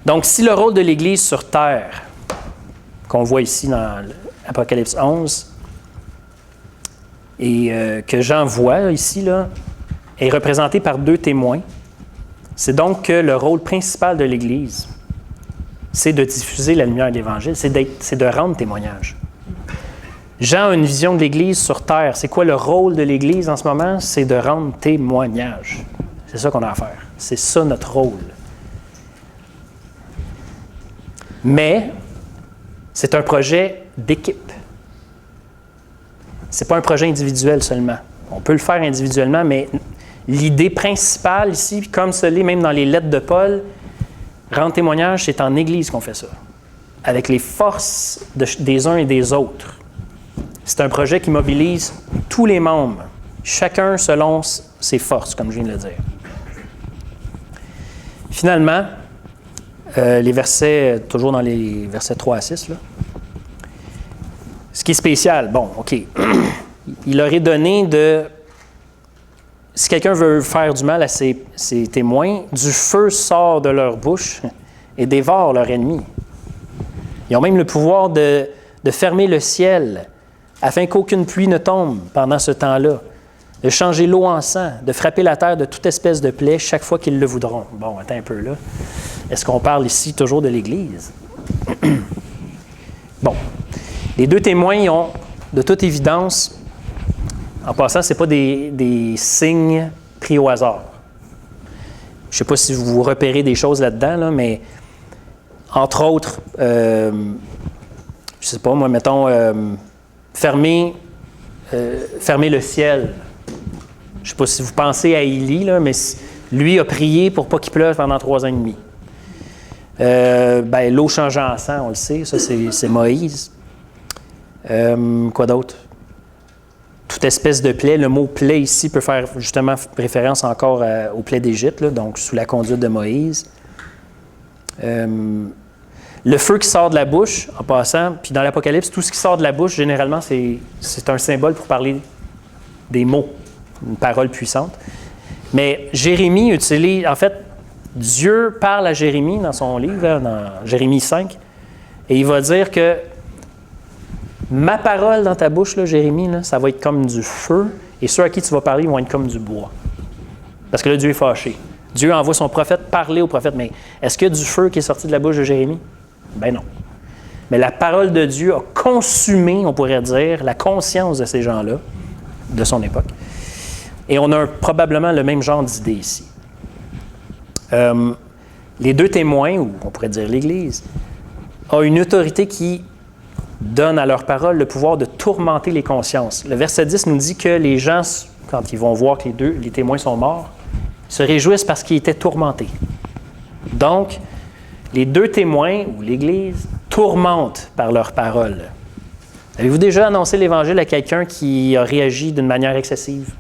Donc, si le rôle de l'Église sur terre, qu'on voit ici dans l'Apocalypse 11, et que Jean voit ici, là, est représenté par 2 témoins, c'est donc que le rôle principal de l'Église, c'est de diffuser la lumière de l'Évangile, c'est de rendre témoignage. Jean a une vision de l'Église sur terre. C'est quoi le rôle de l'Église en ce moment? C'est de rendre témoignage. C'est ça qu'on a à faire. C'est ça notre rôle. Mais c'est un projet d'équipe. C'est pas un projet individuel seulement. On peut le faire individuellement, mais l'idée principale ici, comme ce l'est même dans les lettres de Paul, rendre témoignage, c'est en Église qu'on fait ça. Avec les forces des uns et des autres. C'est un projet qui mobilise tous les membres, chacun selon ses forces, comme je viens de le dire. Finalement, les versets, toujours dans les versets 3 à 6, là, ce qui est spécial, bon, OK, il leur est donné de... Si quelqu'un veut faire du mal à ses témoins, du feu sort de leur bouche et dévore leur ennemi. Ils ont même le pouvoir de fermer le ciel afin qu'aucune pluie ne tombe pendant ce temps-là, de changer l'eau en sang, de frapper la terre de toute espèce de plaie chaque fois qu'ils le voudront. Bon, attends un peu là. Est-ce qu'on parle ici toujours de l'Église? Bon. Les deux témoins ils ont, de toute évidence, en passant, ce n'est pas des signes pris au hasard. Je ne sais pas si vous repérez des choses là-dedans, là, mais entre autres, je ne sais pas, moi, mettons, fermer le ciel. Je ne sais pas si vous pensez à Élie, là, mais lui a prié pour pas qu'il pleuve pendant 3 ans et demi. L'eau change en sang, on le sait, ça c'est Moïse. Quoi d'autre? Toute espèce de plaie. Le mot plaie ici peut faire justement référence encore aux plaies d'Égypte, là, donc sous la conduite de Moïse. Le feu qui sort de la bouche, en passant, puis dans l'Apocalypse, tout ce qui sort de la bouche, généralement, c'est un symbole pour parler des mots, une parole puissante. Mais Jérémie utilise, en fait, Dieu parle à Jérémie dans son livre, là, dans Jérémie 5, et il va dire que ma parole dans ta bouche, là, Jérémie, là, ça va être comme du feu, et ceux à qui tu vas parler vont être comme du bois. Parce que là, Dieu est fâché. Dieu envoie son prophète parler au prophète, mais est-ce qu'il y a du feu qui est sorti de la bouche de Jérémie? Ben non. Mais la parole de Dieu a consumé, on pourrait dire, la conscience de ces gens-là, de son époque. Et on a probablement le même genre d'idée ici. Les deux témoins, ou on pourrait dire l'Église, ont une autorité qui donne à leur parole le pouvoir de tourmenter les consciences. Le verset 10 nous dit que les gens, quand ils vont voir que les témoins sont morts, se réjouissent parce qu'ils étaient tourmentés. Donc, les deux témoins, ou l'Église, tourmentent par leur parole. Avez-vous déjà annoncé l'Évangile à quelqu'un qui a réagi d'une manière excessive?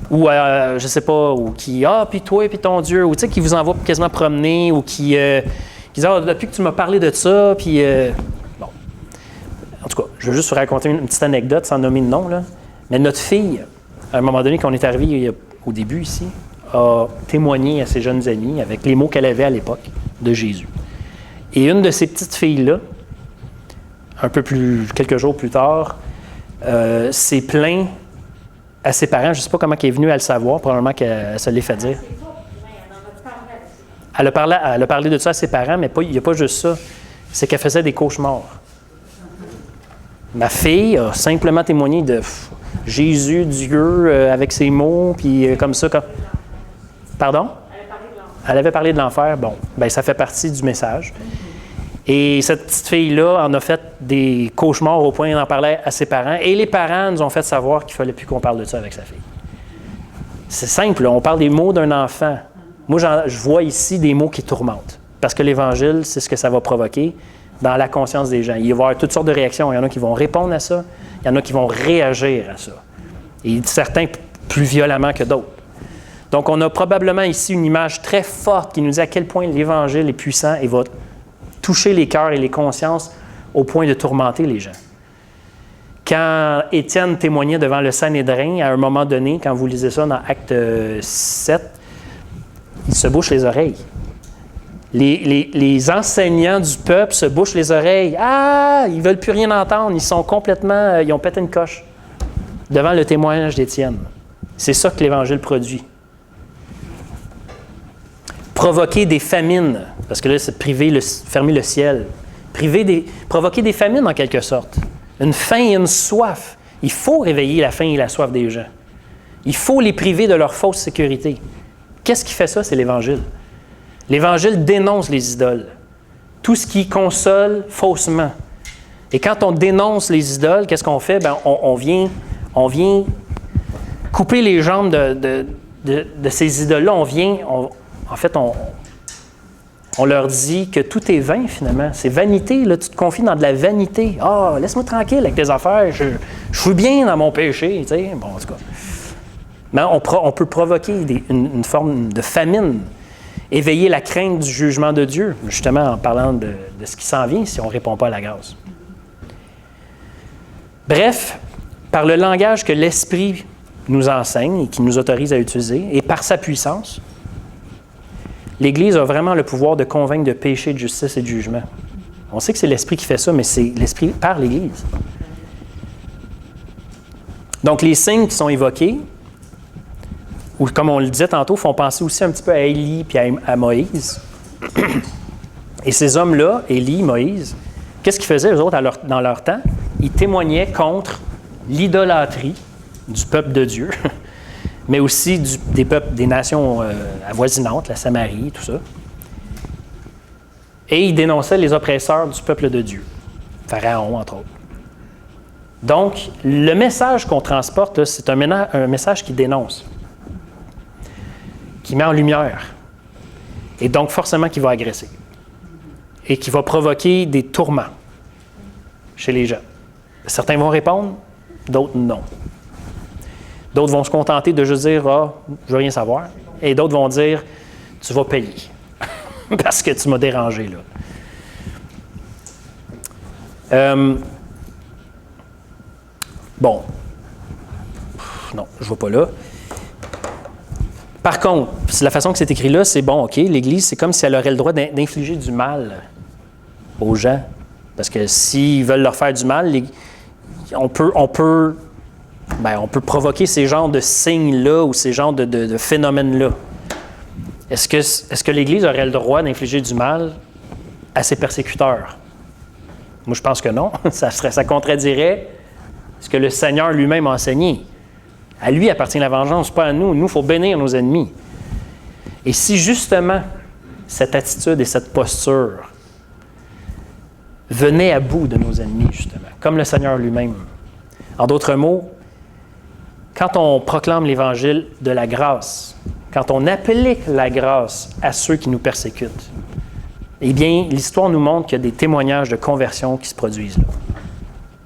Ou, je ne sais pas, ou qui, puis toi, puis ton Dieu, ou tu sais, qui vous envoie quasiment promener, ou qui dit, depuis que tu m'as parlé de ça, puis... bon. En tout cas, je veux juste vous raconter une petite anecdote, sans nommer de nom, là. Mais notre fille, à un moment donné, quand on est arrivé au début ici, a témoigné à ses jeunes amis avec les mots qu'elle avait à l'époque de Jésus. Et une de ces petites filles-là, quelques jours plus tard, s'est plaint à ses parents. Je ne sais pas comment elle est venue à le savoir, probablement qu'elle se l'est fait dire. Elle a parlé de ça à ses parents, mais il n'y a pas juste ça. C'est qu'elle faisait des cauchemars. Ma fille a simplement témoigné de Jésus, Dieu, avec ses mots, puis comme ça. Pardon? Elle avait parlé de l'enfer. Bon, ça fait partie du message. Et cette petite fille-là en a fait des cauchemars au point d'en parler à ses parents. Et les parents nous ont fait savoir qu'il ne fallait plus qu'on parle de ça avec sa fille. C'est simple, là, on parle des mots d'un enfant. Moi, je vois ici des mots qui tourmentent. Parce que l'Évangile, c'est ce que ça va provoquer dans la conscience des gens. Il va y avoir toutes sortes de réactions. Il y en a qui vont répondre à ça. Il y en a qui vont réagir à ça. Et certains plus violemment que d'autres. Donc, on a probablement ici une image très forte qui nous dit à quel point l'Évangile est puissant et va toucher les cœurs et les consciences au point de tourmenter les gens. Quand Étienne témoignait devant le Sanhédrin, à un moment donné, quand vous lisez ça dans Acte 7, il se bouche les oreilles. Les enseignants du peuple se bouchent les oreilles. Ils ne veulent plus rien entendre. Ils sont complètement... ils ont pété une coche devant le témoignage d'Étienne. C'est ça que l'Évangile produit. Provoquer des famines, parce que là, c'est fermer le ciel. Provoquer des famines, en quelque sorte. Une faim et une soif. Il faut réveiller la faim et la soif des gens. Il faut les priver de leur fausse sécurité. Qu'est-ce qui fait ça? C'est l'Évangile. L'Évangile dénonce les idoles. Tout ce qui console faussement. Et quand on dénonce les idoles, qu'est-ce qu'on fait? On vient couper les jambes de ces idoles-là. On leur dit que tout est vain, finalement. C'est vanité, là. Tu te confies dans de la vanité. Laisse-moi tranquille avec tes affaires. Je suis bien dans mon péché, tu sais. Bon, en tout cas. Mais on peut provoquer une forme de famine, éveiller la crainte du jugement de Dieu, justement en parlant de ce qui s'en vient si on ne répond pas à la grâce. Bref, par le langage que l'Esprit nous enseigne et qui nous autorise à utiliser, et par sa puissance, l'Église a vraiment le pouvoir de convaincre de péché, de justice et de jugement. On sait que c'est l'Esprit qui fait ça, mais c'est l'Esprit par l'Église. Donc, les signes qui sont évoqués, ou comme on le disait tantôt, font penser aussi un petit peu à Élie et à Moïse. Et ces hommes-là, Élie, Moïse, qu'est-ce qu'ils faisaient, eux autres, dans leur temps? Ils témoignaient contre l'idolâtrie du peuple de Dieu, mais aussi des nations avoisinantes, la Samarie, tout ça. Et ils dénonçaient les oppresseurs du peuple de Dieu, Pharaon, entre autres. Donc, le message qu'on transporte, là, c'est un message qui dénonce, qui met en lumière, et donc forcément qui va agresser, et qui va provoquer des tourments chez les gens. Certains vont répondre, d'autres non. D'autres vont se contenter de juste dire « Ah, je veux rien savoir », et d'autres vont dire « Tu vas payer, parce que tu m'as dérangé, là. » Bon. Non, je ne vais pas là. Par contre, la façon que c'est écrit là, c'est bon, OK, l'Église, c'est comme si elle aurait le droit d'infliger du mal aux gens. Parce que s'ils veulent leur faire du mal, on peut provoquer ces genres de signes-là ou ces genres de phénomènes-là. Est-ce que l'Église aurait le droit d'infliger du mal à ses persécuteurs? Moi, je pense que non. Ça contredirait ce que le Seigneur lui-même a enseigné. À lui appartient la vengeance, pas à nous. Nous, il faut bénir nos ennemis. Et si justement cette attitude et cette posture venaient à bout de nos ennemis, justement, comme le Seigneur lui-même. En d'autres mots, quand on proclame l'Évangile de la grâce, quand on applique la grâce à ceux qui nous persécutent, eh bien, l'histoire nous montre qu'il y a des témoignages de conversion qui se produisent là.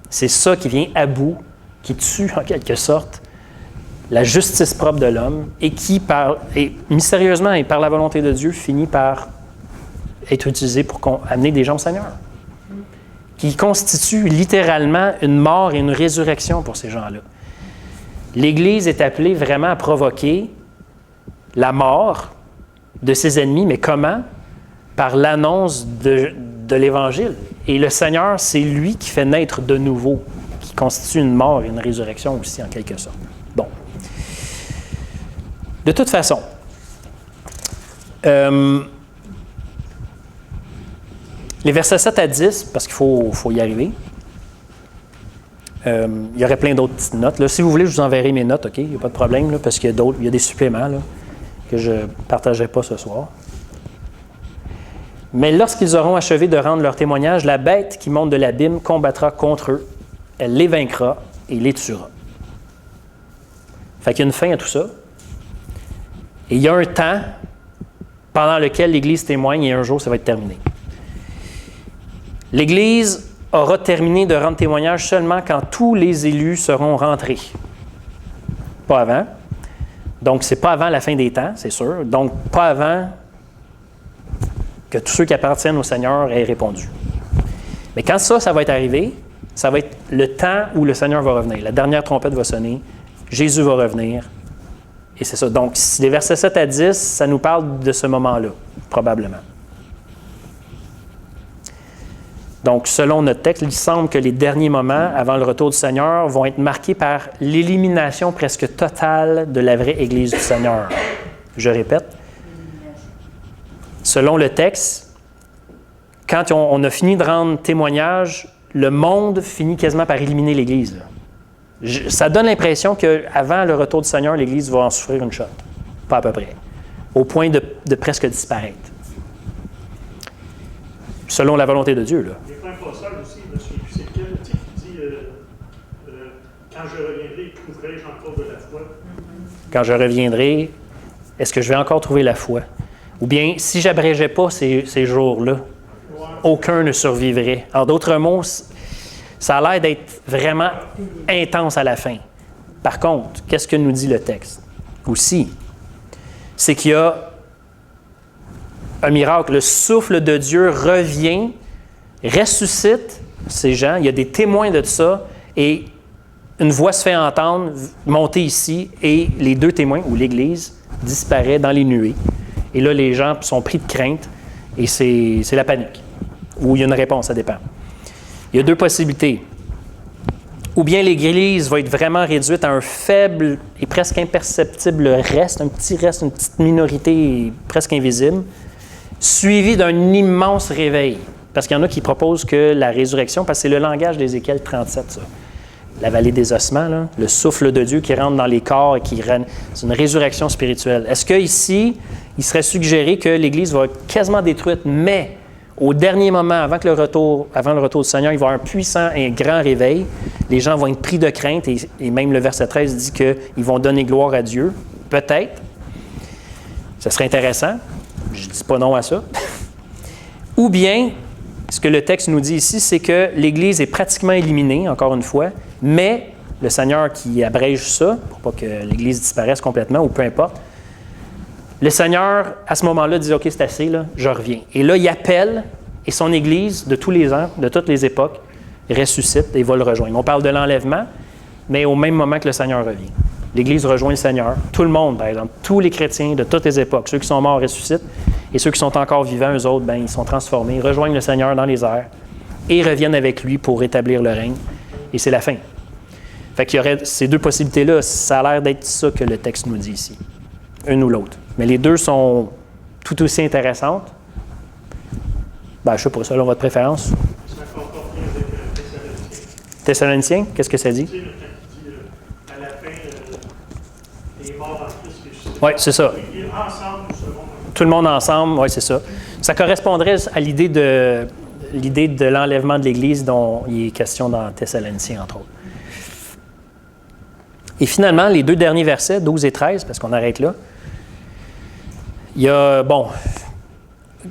C'est ça qui vient à bout, qui tue en quelque sorte la justice propre de l'homme et qui, mystérieusement et par la volonté de Dieu, finit par être utilisé pour amener des gens au Seigneur. Qui constitue littéralement une mort et une résurrection pour ces gens-là. L'Église est appelée vraiment à provoquer la mort de ses ennemis, mais comment? Par l'annonce de l'Évangile. Et le Seigneur, c'est lui qui fait naître de nouveau, qui constitue une mort et une résurrection aussi, en quelque sorte. Bon. De toute façon, les versets 7 à 10, parce qu'il faut y arriver. Il y aurait plein d'autres petites notes. Là. Si vous voulez, je vous enverrai mes notes, OK? Il n'y a pas de problème, là, parce qu'il y a des suppléments là, que je ne partagerai pas ce soir. Mais lorsqu'ils auront achevé de rendre leur témoignage, la bête qui monte de l'abîme combattra contre eux. Elle les vaincra et les tuera. Fait qu'il y a une fin à tout ça. Et il y a un temps pendant lequel l'Église témoigne et un jour, ça va être terminé. L'Église aura terminé de rendre témoignage seulement quand tous les élus seront rentrés. Pas avant. Donc, ce n'est pas avant la fin des temps, c'est sûr. Donc, pas avant que tous ceux qui appartiennent au Seigneur aient répondu. Mais quand ça va être arrivé, ça va être le temps où le Seigneur va revenir. La dernière trompette va sonner, Jésus va revenir, et c'est ça. Donc, les versets 7 à 10, ça nous parle de ce moment-là, probablement. Donc, selon notre texte, il semble que les derniers moments avant le retour du Seigneur vont être marqués par l'élimination presque totale de la vraie Église du Seigneur. Je répète. Selon le texte, quand on a fini de rendre témoignage, le monde finit quasiment par éliminer l'Église. Ça donne l'impression qu'avant le retour du Seigneur, l'Église va en souffrir une shot. Pas à peu près. Au point de presque disparaître. Selon la volonté de Dieu, là. Il y a un passage aussi, c'est lequel, qui dit quand je reviendrai, trouverai-je encore de la foi? Quand je reviendrai, est-ce que je vais encore trouver la foi? Ou bien, si je n'abrégeais pas ces jours-là, aucun ne survivrait. En d'autres mots, ça a l'air d'être vraiment intense à la fin. Par contre, qu'est-ce que nous dit le texte? aussi, c'est qu'il y a un miracle. Le souffle de Dieu revient, ressuscite ces gens. Il y a des témoins de ça et une voix se fait entendre, monter ici, et les deux témoins, ou l'Église, disparaît dans les nuées. Et là, les gens sont pris de crainte et c'est la panique. Ou il y a une réponse, ça dépend. Il y a deux possibilités. Ou bien l'Église va être vraiment réduite à un faible et presque imperceptible reste, un petit reste, une petite minorité presque invisible, suivi d'un immense réveil. Parce qu'il y en a qui proposent que la résurrection, parce que c'est le langage d'Ézéchiel 37, ça. La vallée des ossements, là, le souffle de Dieu qui rentre dans les corps et qui règne. C'est une résurrection spirituelle. Est-ce qu'ici, il serait suggéré que l'Église va être quasiment détruite, mais au dernier moment, avant le retour du Seigneur, il va y avoir un puissant et un grand réveil. Les gens vont être pris de crainte et même le verset 13 dit qu'ils vont donner gloire à Dieu. Peut-être. Ça serait intéressant. Je ne dis pas non à ça. Ou bien, ce que le texte nous dit ici, c'est que l'Église est pratiquement éliminée, encore une fois, mais le Seigneur qui abrège ça, pour pas que l'Église disparaisse complètement, ou peu importe, le Seigneur, à ce moment-là, dit « OK, c'est assez, là, je reviens ». Et là, il appelle, et son Église, de tous les ans, de toutes les époques, ressuscite et va le rejoindre. On parle de l'enlèvement, mais au même moment que le Seigneur revient. L'Église rejoint le Seigneur. Tout le monde, par exemple, tous les chrétiens de toutes les époques, ceux qui sont morts ressuscitent, et ceux qui sont encore vivants, eux autres, ils sont transformés, rejoignent le Seigneur dans les airs et reviennent avec lui pour rétablir le règne. Et c'est la fin. Fait qu'il y aurait ces deux possibilités-là. Ça a l'air d'être ça que le texte nous dit ici. Une ou l'autre. Mais les deux sont tout aussi intéressantes. Je ne sais pas, selon votre préférence. Ça comporte bien avec Thessaloniciens. Thessaloniciens, qu'est-ce que ça dit? Tu sais, quand il dit à la fin, les morts en Christ ressuscitent. Oui, c'est ça. Ensemble, nous serons. Tout le monde ensemble, oui, c'est ça. Ça correspondrait à l'idée de l'enlèvement de l'Église dont il est question dans Thessaloniciens, entre autres. Et finalement, les deux derniers versets, 12 et 13, parce qu'on arrête là, il y a,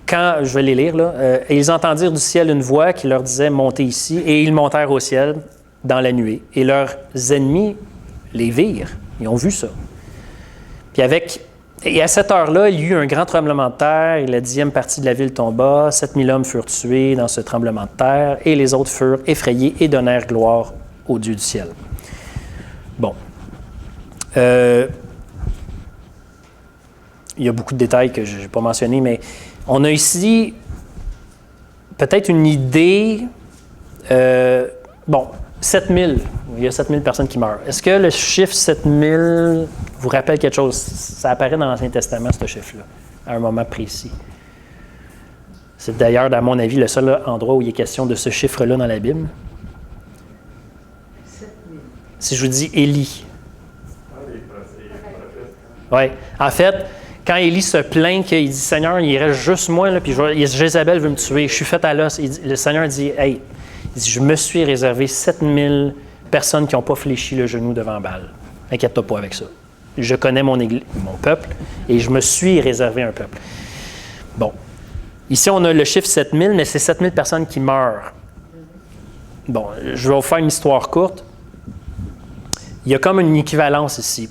quand, je vais les lire, là, et ils entendirent du ciel une voix qui leur disait « Montez ici », et ils montèrent au ciel dans la nuée. Et leurs ennemis les virent, ils ont vu ça. Et à cette heure-là, il y eut un grand tremblement de terre, et la 10e partie de la ville tomba, 7000 hommes furent tués dans ce tremblement de terre, et les autres furent effrayés et donnèrent gloire au Dieu du ciel. Bon. Il y a beaucoup de détails que je n'ai pas mentionnés, mais on a ici peut-être une idée. 7000. Il y a 7000 personnes qui meurent. Est-ce que le chiffre 7000 vous rappelle quelque chose? Ça apparaît dans l'Ancien Testament, ce chiffre-là, à un moment précis. C'est d'ailleurs, à mon avis, le seul endroit où il est question de ce chiffre-là dans la Bible. 7000. Si je vous dis Élie. Oui. En fait, quand Élie se plaint qu'il dit « Seigneur, il reste juste moi, là, puis Jézabel veut me tuer, je suis fait à l'os. » Le Seigneur dit « Hey, je me suis réservé 7000 personnes qui n'ont pas fléchi le genou devant Baal. Inquiète-toi pas avec ça. Je connais mon peuple et je me suis réservé un peuple. » Bon. Ici, on a le chiffre 7000, mais c'est 7000 personnes qui meurent. Bon, je vais vous faire une histoire courte. Il y a comme une équivalence ici.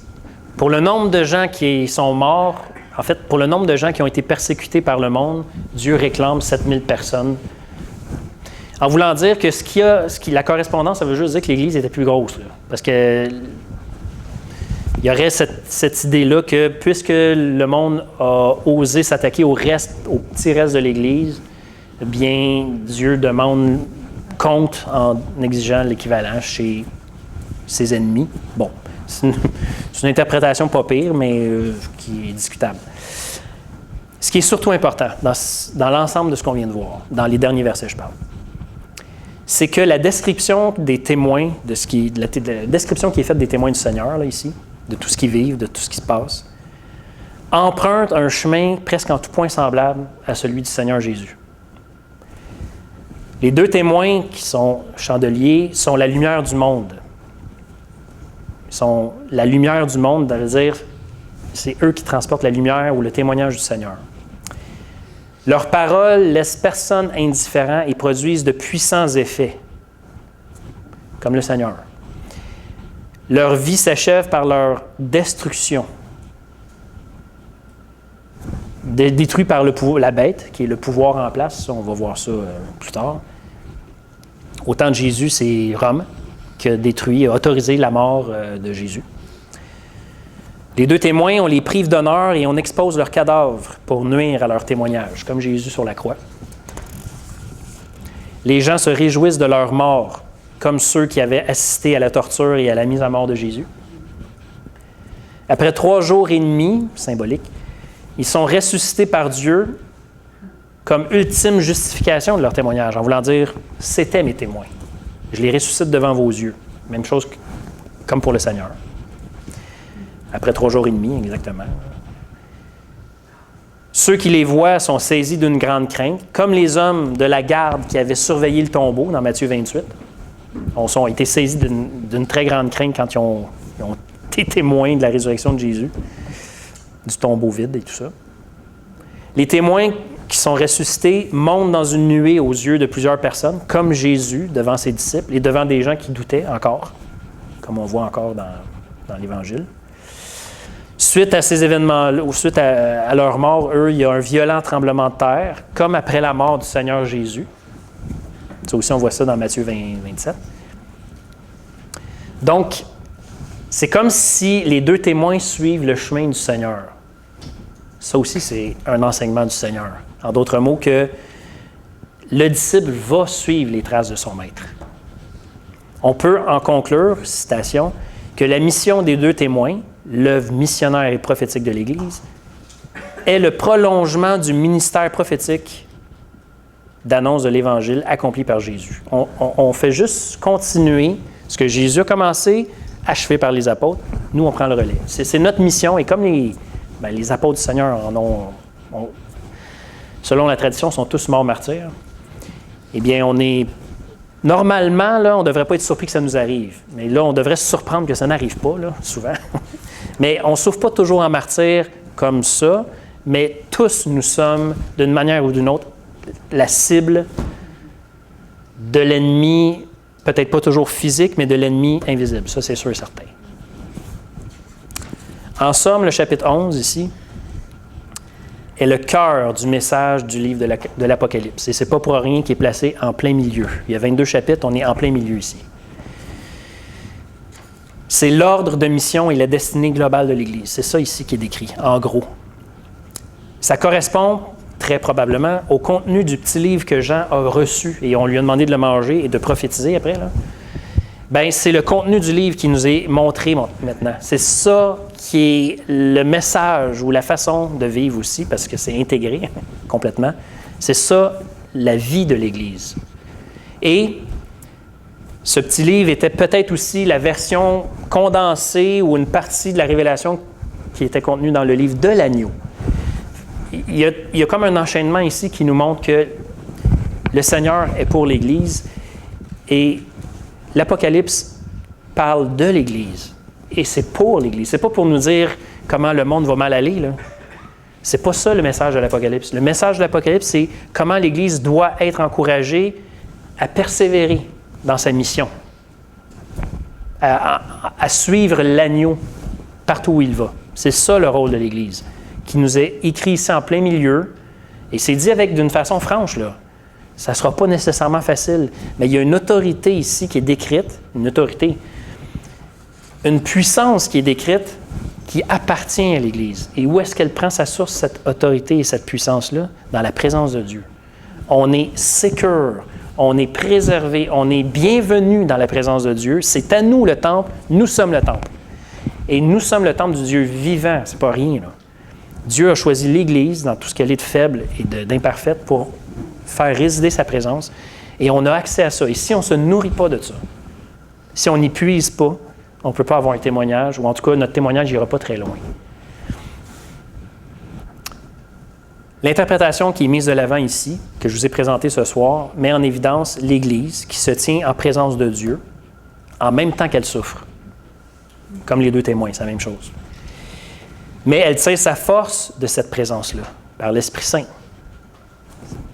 Pour le nombre de gens qui sont morts, en fait, pour le nombre de gens qui ont été persécutés par le monde, Dieu réclame 7000 personnes. En voulant dire que la correspondance, ça veut juste dire que l'Église était plus grosse. Là, parce que il y aurait cette idée-là que puisque le monde a osé s'attaquer au petit reste de l'Église, bien, Dieu demande compte en exigeant l'équivalent chez ses ennemis. Bon, c'est une interprétation pas pire, mais qui est discutable. Ce qui est surtout important dans l'ensemble de ce qu'on vient de voir, dans les derniers versets, je parle, c'est que la description des témoins, la description qui est faite des témoins du Seigneur, là, ici, de tout ce qu'ils vivent, de tout ce qui se passe, emprunte un chemin presque en tout point semblable à celui du Seigneur Jésus. Les deux témoins qui sont chandeliers sont la lumière du monde. Ils sont la lumière du monde, ça veut dire c'est eux qui transportent la lumière ou le témoignage du Seigneur. Leurs paroles laissent personne indifférent et produisent de puissants effets, comme le Seigneur. Leur vie s'achève par leur destruction, détruit par la bête, qui est le pouvoir en place. Ça, on va voir ça plus tard. Au temps de Jésus, c'est Rome qui a détruit, a autorisé la mort de Jésus. Les 2 témoins, on les prive d'honneur et on expose leurs cadavres pour nuire à leur témoignage, comme Jésus sur la croix. Les gens se réjouissent de leur mort, comme ceux qui avaient assisté à la torture et à la mise à mort de Jésus. Après 3 jours et demi, symbolique, ils sont ressuscités par Dieu comme ultime justification de leur témoignage, en voulant dire « c'était mes témoins. Je les ressuscite devant vos yeux. » Même chose comme pour le Seigneur. Après 3 jours et demi, exactement. Ceux qui les voient sont saisis d'une grande crainte, comme les hommes de la garde qui avaient surveillé le tombeau dans Matthieu 28. Ils ont été saisis d'une très grande crainte quand ils ont été témoins de la résurrection de Jésus, du tombeau vide et tout ça. Les témoins qui sont ressuscités montent dans une nuée aux yeux de plusieurs personnes, comme Jésus devant ses disciples et devant des gens qui doutaient encore, comme on voit encore dans l'Évangile. Suite à ces événements-là, ou suite à leur mort, eux, il y a un violent tremblement de terre, comme après la mort du Seigneur Jésus. Ça aussi, on voit ça dans Matthieu 27. Donc, c'est comme si les 2 témoins suivent le chemin du Seigneur. Ça aussi, c'est un enseignement du Seigneur. En d'autres mots, que le disciple va suivre les traces de son maître. On peut en conclure, citation, que la mission des 2 témoins, l'œuvre missionnaire et prophétique de l'Église, est le prolongement du ministère prophétique d'annonce de l'Évangile accompli par Jésus. On fait juste continuer ce que Jésus a commencé, achevé par les apôtres. Nous, on prend le relais. C'est notre mission, et comme les apôtres du Seigneur selon la tradition, sont tous morts martyrs, eh bien, normalement, là, on ne devrait pas être surpris que ça nous arrive. Mais là, on devrait se surprendre que ça n'arrive pas, là, souvent. Mais on ne souffre pas toujours en martyr comme ça, mais tous nous sommes, d'une manière ou d'une autre, la cible de l'ennemi, peut-être pas toujours physique, mais de l'ennemi invisible. Ça, c'est sûr et certain. En somme, le chapitre 11, ici, est le cœur du message du livre de l'Apocalypse. Et ce n'est pas pour rien qu'il est placé en plein milieu. Il y a 22 chapitres, on est en plein milieu ici. C'est l'ordre de mission et la destinée globale de l'Église. C'est ça ici qui est décrit, en gros. Ça correspond très probablement au contenu du petit livre que Jean a reçu, et on lui a demandé de le manger et de prophétiser après, là. Bien, c'est le contenu du livre qui nous est montré maintenant. C'est ça qui est le message ou la façon de vivre aussi, parce que c'est intégré complètement. C'est ça, la vie de l'Église. Et ce petit livre était peut-être aussi la version condensée ou une partie de la révélation qui était contenue dans le livre de l'Agneau. Il y a comme un enchaînement ici qui nous montre que le Seigneur est pour l'Église, et l'Apocalypse parle de l'Église, et c'est pour l'Église. C'est pas pour nous dire comment le monde va mal aller, là. C'est pas ça le message de l'Apocalypse. Le message de l'Apocalypse, c'est comment l'Église doit être encouragée à persévérer dans sa mission, à suivre l'agneau partout où il va. C'est ça le rôle de l'Église, qui nous est écrit ici en plein milieu, et c'est dit d'une façon franche, là. Ça ne sera pas nécessairement facile, mais il y a une autorité ici qui est décrite, une puissance qui est décrite, qui appartient à l'Église. Et où est-ce qu'elle prend sa source, cette autorité et cette puissance-là? Dans la présence de Dieu. On est secure, on est préservé, on est bienvenu dans la présence de Dieu. C'est à nous le temple, nous sommes le temple. Et nous sommes le temple du Dieu vivant, c'est pas rien, là. Dieu a choisi l'Église, dans tout ce qu'elle est de faible et d'imparfaite, pour faire résider sa présence, et on a accès à ça. Et si on ne se nourrit pas de ça, si on n'y puise pas, on ne peut pas avoir un témoignage, ou en tout cas, notre témoignage n'ira pas très loin. L'interprétation qui est mise de l'avant ici, que je vous ai présentée ce soir, met en évidence l'Église qui se tient en présence de Dieu en même temps qu'elle souffre. Comme les 2 témoins, c'est la même chose. Mais elle tire sa force de cette présence-là, par l'Esprit Saint.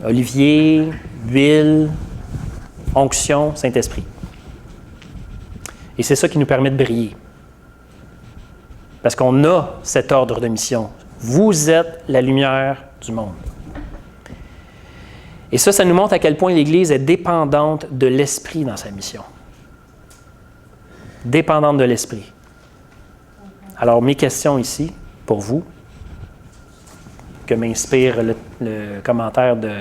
Olivier, huile, onction, Saint-Esprit. Et c'est ça qui nous permet de briller. Parce qu'on a cet ordre de mission. Vous êtes la lumière du monde. Et ça nous montre à quel point l'Église est dépendante de l'Esprit dans sa mission. Dépendante de l'Esprit. Alors, mes questions ici, pour vous, que m'inspire le commentaire de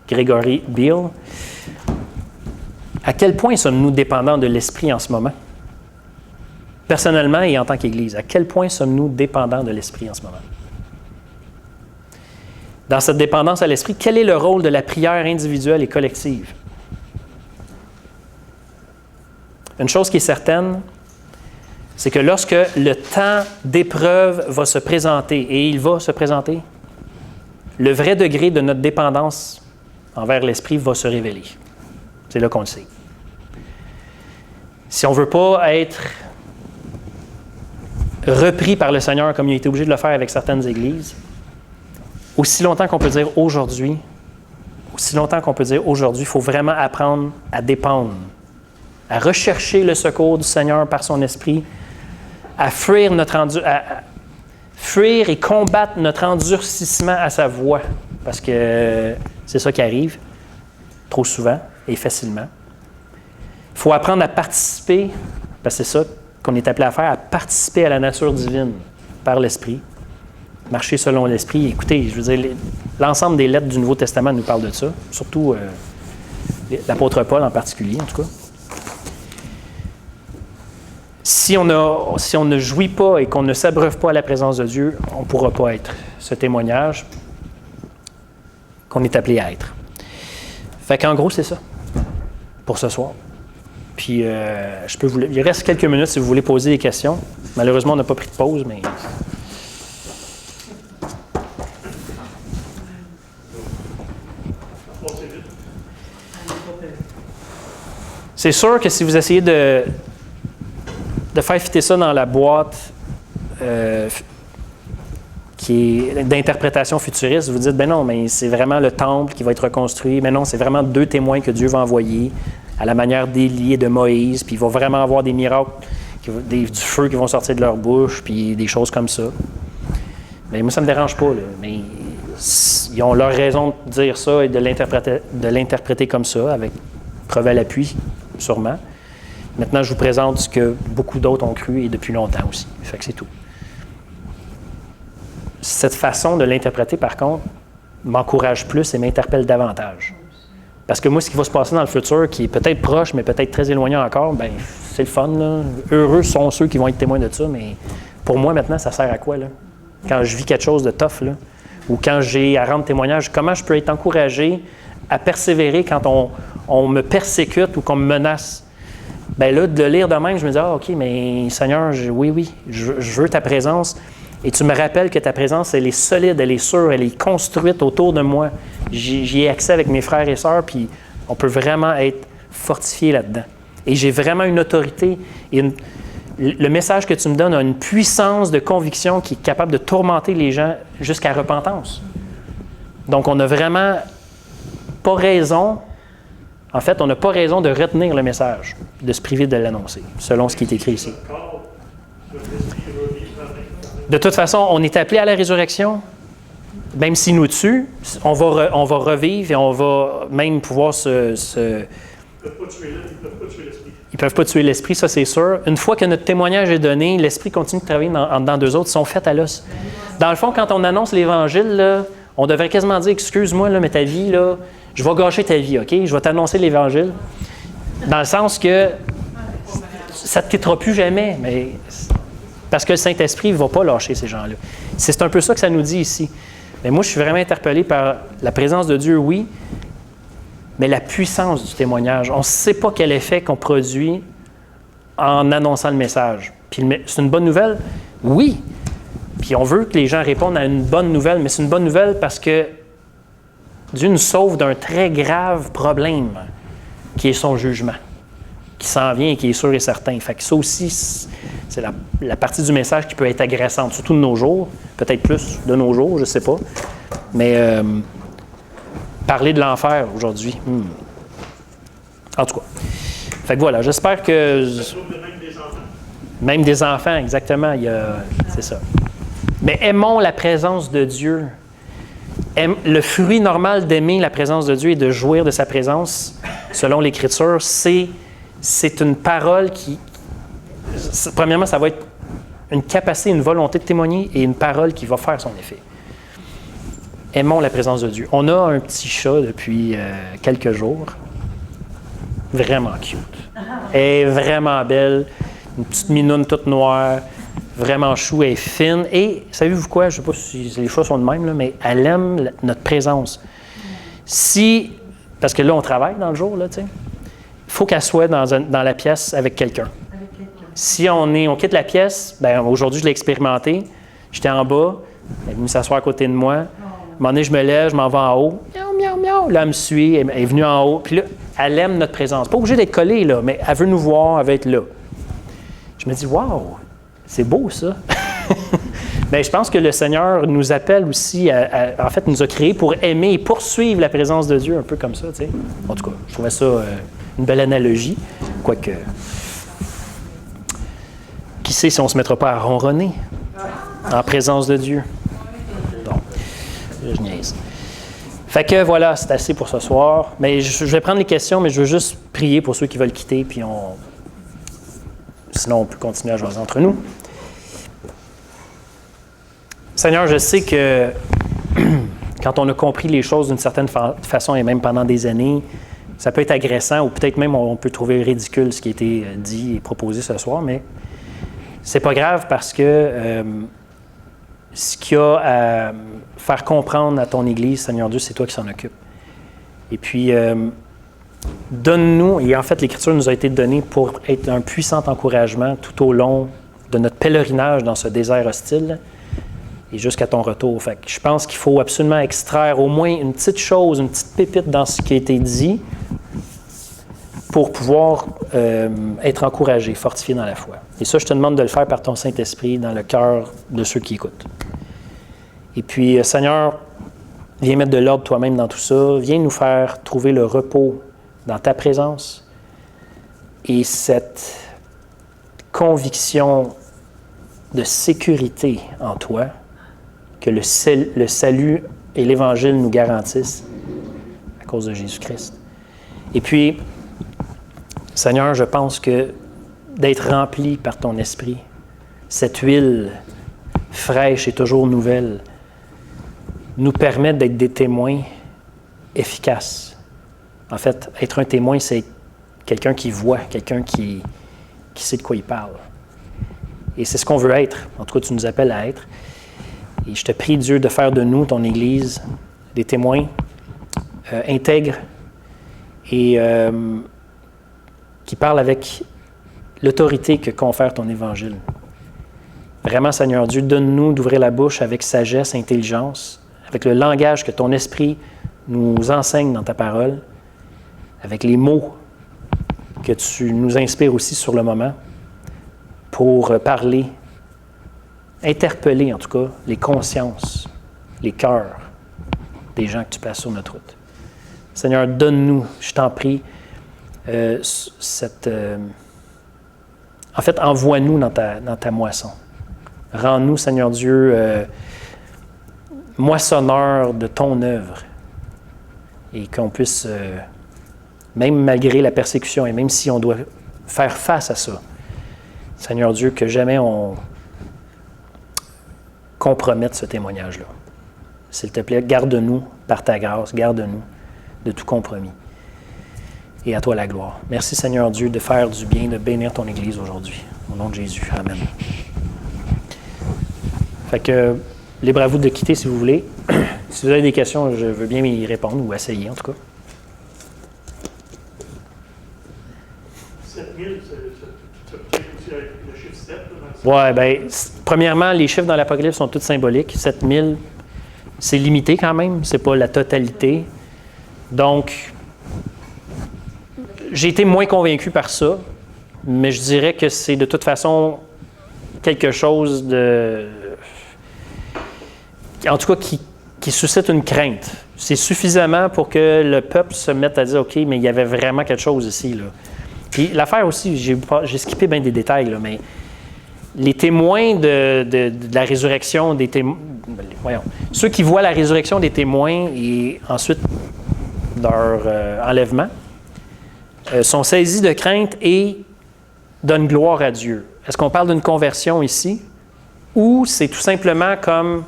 Gregory Beale. À quel point sommes-nous dépendants de l'Esprit en ce moment? Personnellement et en tant qu'Église, à quel point sommes-nous dépendants de l'Esprit en ce moment? Dans cette dépendance à l'Esprit, quel est le rôle de la prière individuelle et collective? Une chose qui est certaine, c'est que lorsque le temps d'épreuve va se présenter, et il va se présenter, le vrai degré de notre dépendance envers l'Esprit va se révéler. C'est là qu'on le sait. Si on ne veut pas être repris par le Seigneur comme il a été obligé de le faire avec certaines églises, aussi longtemps qu'on peut dire aujourd'hui, il faut vraiment apprendre à dépendre, à rechercher le secours du Seigneur par son Esprit, à fuir et combattre notre endurcissement à sa voix, parce que c'est ça qui arrive trop souvent et facilement. Il faut apprendre à participer, parce que c'est ça qu'on est appelé à faire, à participer à la nature divine par l'Esprit, marcher selon l'Esprit. Écoutez, je veux dire, l'ensemble des lettres du Nouveau Testament nous parlent de ça, surtout l'apôtre Paul en particulier, en tout cas. Si on ne jouit pas et qu'on ne s'abreuve pas à la présence de Dieu, on ne pourra pas être ce témoignage qu'on est appelé à être. Fait qu'en gros, c'est ça pour ce soir. Puis, il reste quelques minutes si vous voulez poser des questions. Malheureusement, on n'a pas pris de pause, mais... C'est sûr que si vous essayez de faire fitter ça dans la boîte qui est d'interprétation futuriste, vous dites, ben non, mais c'est vraiment le temple qui va être reconstruit. Mais non, c'est vraiment 2 témoins que Dieu va envoyer à la manière d'Élie et de Moïse, puis il va vraiment avoir des miracles, du feu qui vont sortir de leur bouche, puis des choses comme ça. Mais moi, ça ne me dérange pas, là. Mais ils ont leur raison de dire ça et de l'interpréter comme ça, avec preuve à l'appui, sûrement. Maintenant, je vous présente ce que beaucoup d'autres ont cru et depuis longtemps aussi. Fait que c'est tout. Cette façon de l'interpréter, par contre, m'encourage plus et m'interpelle davantage. Parce que moi, ce qui va se passer dans le futur, qui est peut-être proche, mais peut-être très éloigné encore, bien, c'est le fun, là. Heureux sont ceux qui vont être témoins de ça, mais pour moi, maintenant, ça sert à quoi, là? Quand je vis quelque chose de tough, là, ou quand j'ai à rendre témoignage, comment je peux être encouragé à persévérer quand on me persécute ou qu'on me menace? Bien là, de le lire de même, je me dis, OK, mais Seigneur, oui, je veux ta présence. Et tu me rappelles que ta présence, elle est solide, elle est sûre, elle est construite autour de moi. J'y ai accès avec mes frères et sœurs, puis on peut vraiment être fortifié là-dedans. Et j'ai vraiment une autorité. Et le message que tu me donnes a une puissance de conviction qui est capable de tourmenter les gens jusqu'à repentance. Donc, on n'a vraiment pas raison. En fait, on n'a pas raison de retenir le message, de se priver de l'annoncer, selon ce qui est écrit ici. De toute façon, on est appelé à la résurrection. Même s'il nous tue, on va revivre et on va même pouvoir Ils ne peuvent pas tuer l'esprit, ça c'est sûr. Une fois que notre témoignage est donné, l'esprit continue de travailler dans d'eux autres, ils sont faits à l'os. Dans le fond, quand on annonce l'Évangile, là, on devrait quasiment dire, excuse-moi, là, mais ta vie, là, je vais gâcher ta vie, OK? Je vais t'annoncer l'Évangile. Dans le sens que ça ne te quittera plus jamais, mais parce que le Saint-Esprit ne va pas lâcher ces gens-là. C'est un peu ça que ça nous dit ici. Mais moi, je suis vraiment interpellé par la présence de Dieu, oui, mais la puissance du témoignage. On ne sait pas quel effet qu'on produit en annonçant le message. Puis c'est une bonne nouvelle? Oui. Puis on veut que les gens répondent à une bonne nouvelle, mais c'est une bonne nouvelle parce que Dieu nous sauve d'un très grave problème qui est son jugement, qui s'en vient et qui est sûr et certain. Fait que ça aussi, c'est la partie du message qui peut être agressante, surtout de nos jours, peut-être plus de nos jours, je ne sais pas. Mais parler de l'enfer aujourd'hui, en tout cas. Fait que voilà, j'espère que... Ça trouve même des enfants. Même des enfants, exactement, c'est ça. Mais aimons la présence de Dieu. Le fruit normal d'aimer la présence de Dieu et de jouir de sa présence, selon l'Écriture, c'est une parole qui... Premièrement, ça va être une capacité, une volonté de témoigner et une parole qui va faire son effet. Aimons la présence de Dieu. On a un petit chat depuis quelques jours. Vraiment cute. Elle est vraiment belle. Une petite minoune toute noire. Vraiment chou, elle est fine. Et savez-vous quoi? Je ne sais pas si les chats sont de même, là, mais elle aime notre présence. Parce que là, on travaille dans le jour, là, tu sais. Il faut qu'elle soit dans la pièce avec quelqu'un. Si on quitte la pièce, bien, aujourd'hui, je l'ai expérimenté. J'étais en bas, elle est venue s'asseoir à côté de moi. À un moment donné, je me lève, je m'en vais en haut. Miaou, miaou, miaou. Là, elle me suit, elle est venue en haut. Puis là, elle aime notre présence. Pas obligée d'être collée, là, mais elle veut nous voir, elle veut être là. Je me dis, waouh, c'est beau, ça. Bien, je pense que le Seigneur nous appelle aussi, en fait, nous a créés pour aimer et poursuivre la présence de Dieu, un peu comme ça, tu sais. En tout cas, je trouvais ça une belle analogie, quoique... Qui sait si on ne se mettra pas à ronronner en présence de Dieu? Bon, je niaise. Fait que voilà, c'est assez pour ce soir. Mais je vais prendre les questions, mais je veux juste prier pour ceux qui veulent quitter, puis sinon on peut continuer à jaser entre nous. Seigneur, je sais que quand on a compris les choses d'une certaine façon, et même pendant des années, ça peut être agressant, ou peut-être même on peut trouver ridicule ce qui a été dit et proposé ce soir, mais c'est pas grave parce que ce qu'il y a à faire comprendre à ton Église, Seigneur Dieu, c'est toi qui s'en occupe. Et puis, donne-nous, et en fait, l'Écriture nous a été donnée pour être un puissant encouragement tout au long de notre pèlerinage dans ce désert hostile et jusqu'à ton retour. Fait que je pense qu'il faut absolument extraire au moins une petite chose, une petite pépite dans ce qui a été dit pour pouvoir être encouragé, fortifié dans la foi. Et ça, je te demande de le faire par ton Saint-Esprit dans le cœur de ceux qui écoutent. Et puis, Seigneur, viens mettre de l'ordre toi-même dans tout ça. Viens nous faire trouver le repos dans ta présence et cette conviction de sécurité en toi que le salut et l'Évangile nous garantissent à cause de Jésus-Christ. Et puis, Seigneur, je pense que d'être rempli par ton Esprit, cette huile fraîche et toujours nouvelle, nous permet d'être des témoins efficaces. En fait, être un témoin, c'est quelqu'un qui voit, quelqu'un qui sait de quoi il parle. Et c'est ce qu'on veut être. En tout cas, tu nous appelles à être. Et je te prie, Dieu, de faire de nous, ton Église, des témoins intègres et qui parlent avec l'autorité que confère ton Évangile. Vraiment, Seigneur Dieu, donne-nous d'ouvrir la bouche avec sagesse, intelligence, avec le langage que ton Esprit nous enseigne dans ta parole, avec les mots que tu nous inspires aussi sur le moment, pour parler, interpeller en tout cas les consciences, les cœurs des gens que tu places sur notre route. Seigneur, donne-nous, je t'en prie, en fait, envoie-nous dans ta moisson. Rends-nous, Seigneur Dieu, moissonneurs de ton œuvre et qu'on puisse, même malgré la persécution et même si on doit faire face à ça, Seigneur Dieu, que jamais on compromette ce témoignage-là. S'il te plaît, garde-nous par ta grâce, garde-nous de tout compromis. Et à toi la gloire. Merci Seigneur Dieu de faire du bien, de bénir ton Église aujourd'hui. Au nom de Jésus. Amen. Fait que, libre à vous de quitter si vous voulez. Si vous avez des questions, je veux bien y répondre ou essayer en tout cas. 7000, ça peut être aussi avec le chiffre 7. Oui, bien, premièrement, les chiffres dans l'Apocalypse sont tous symboliques. 7000, c'est limité quand même, c'est pas la totalité. Donc, j'ai été moins convaincu par ça, mais je dirais que c'est de toute façon quelque chose de... En tout cas, qui suscite une crainte. C'est suffisamment pour que le peuple se mette à dire « OK, mais il y avait vraiment quelque chose ici. » Puis l'affaire aussi, j'ai skippé bien des détails, là, mais les témoins de la résurrection des témoins, voyons, ceux qui voient la résurrection des témoins et ensuite leur enlèvement, sont saisis de crainte et donnent gloire à Dieu. Est-ce qu'on parle d'une conversion ici? Ou c'est tout simplement comme,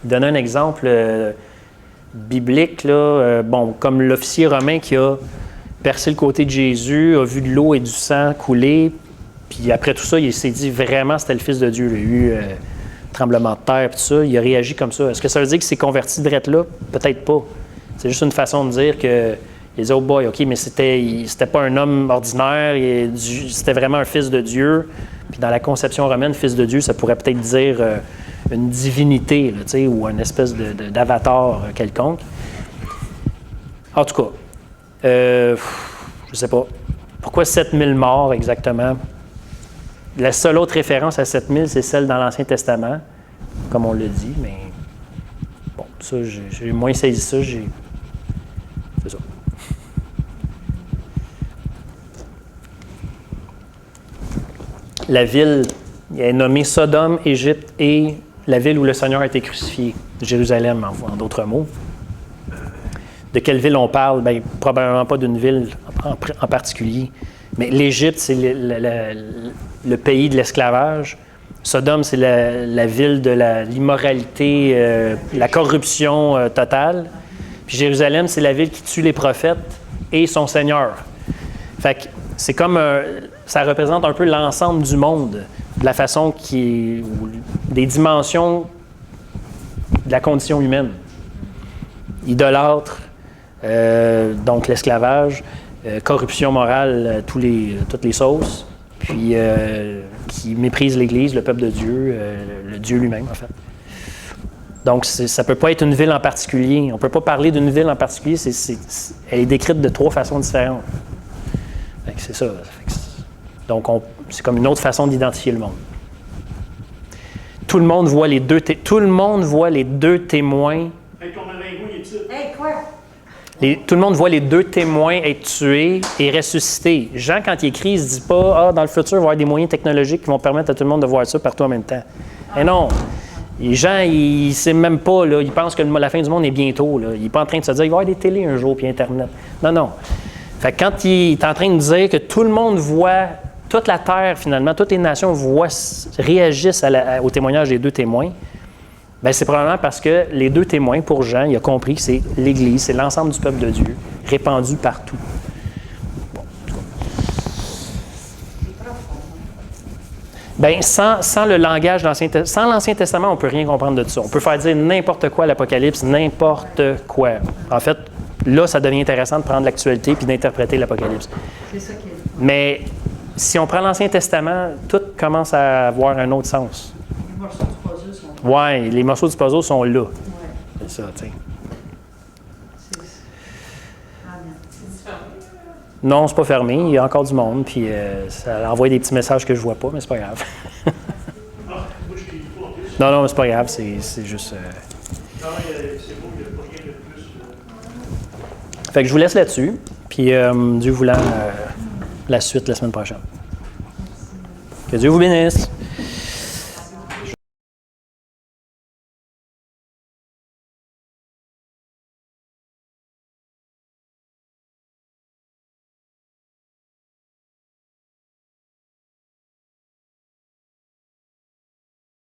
donner un exemple biblique, là, comme l'officier romain qui a percé le côté de Jésus, a vu de l'eau et du sang couler, puis après tout ça, il s'est dit vraiment c'était le Fils de Dieu. Il a eu tremblement de terre, tout ça, il a réagi comme ça. Est-ce que ça veut dire qu'il s'est converti direct là? Peut-être pas. C'est juste une façon de dire que il dit, oh boy, OK, mais c'était pas un homme ordinaire, c'était vraiment un fils de Dieu. Puis dans la conception romaine, fils de Dieu, ça pourrait peut-être dire une divinité, là, ou une espèce d'avatar quelconque. En tout cas, je ne sais pas. Pourquoi 7000 morts exactement? La seule autre référence à 7000, c'est celle dans l'Ancien Testament, comme on le dit, mais bon, ça, j'ai moins saisi ça, c'est ça. La ville est nommée Sodome, Égypte et la ville où le Seigneur a été crucifié, Jérusalem, en d'autres mots. De quelle ville on parle? Bien, probablement pas d'une ville en particulier. Mais l'Égypte, c'est le pays de l'esclavage. Sodome, c'est la ville de l'immoralité, la corruption totale. Puis Jérusalem, c'est la ville qui tue les prophètes et son Seigneur. Fait que c'est comme ça représente un peu l'ensemble du monde, de la façon des dimensions de la condition humaine. Idolâtre, donc l'esclavage, corruption morale, toutes les sauces, puis qui méprise l'Église, le peuple de Dieu, le Dieu lui-même, en fait. Donc, ça ne peut pas être une ville en particulier. On ne peut pas parler d'une ville en particulier. Elle est décrite de 3 façons différentes. C'est ça. Donc, c'est comme une autre façon d'identifier le monde. Tout le monde voit les deux témoins. Hey, ton malingot, il est dessus. Hey, quoi? Tout le monde voit les 2 témoins être tués et ressuscités. Jean, quand il écrit, il ne se dit pas « Ah, dans le futur, il va y avoir des moyens technologiques qui vont permettre à tout le monde de voir ça partout en même temps. » Et non. Les gens, ils ne savent même pas. Là, ils pensent que la fin du monde est bientôt. Là. Il n'est pas en train de se dire « Il va y avoir des télés un jour, puis Internet. » Non, non. Fait que quand il est en train de dire que tout le monde voit, toute la Terre, finalement, toutes les nations réagissent au témoignage des 2 témoins, bien, c'est probablement parce que les 2 témoins, pour Jean, il a compris que c'est l'Église, c'est l'ensemble du peuple de Dieu, répandu partout. Bon, bien, sans le langage sans l'Ancien Testament, on ne peut rien comprendre de ça. On peut faire dire n'importe quoi à l'Apocalypse, n'importe quoi. En fait, là, ça devient intéressant de prendre l'actualité puis d'interpréter l'Apocalypse. C'est ça qui est. Mais si on prend l'Ancien Testament, tout commence à avoir un autre sens. Les morceaux du puzzle sont. Oui, les morceaux du puzzle sont là. Ouais. C'est ça, tu sais. C'est fermé. Non, c'est pas fermé. Il y a encore du monde. Puis ça envoie des petits messages que je vois pas, mais c'est pas grave. Ah, moi, je ne lis pas en plus. Non, c'est pas grave. C'est juste. Non, c'est beau, il n'y a pas rien de plus. Fait que je vous laisse là-dessus. Puis Dieu voulant, la suite la semaine prochaine. Que Dieu vous bénisse.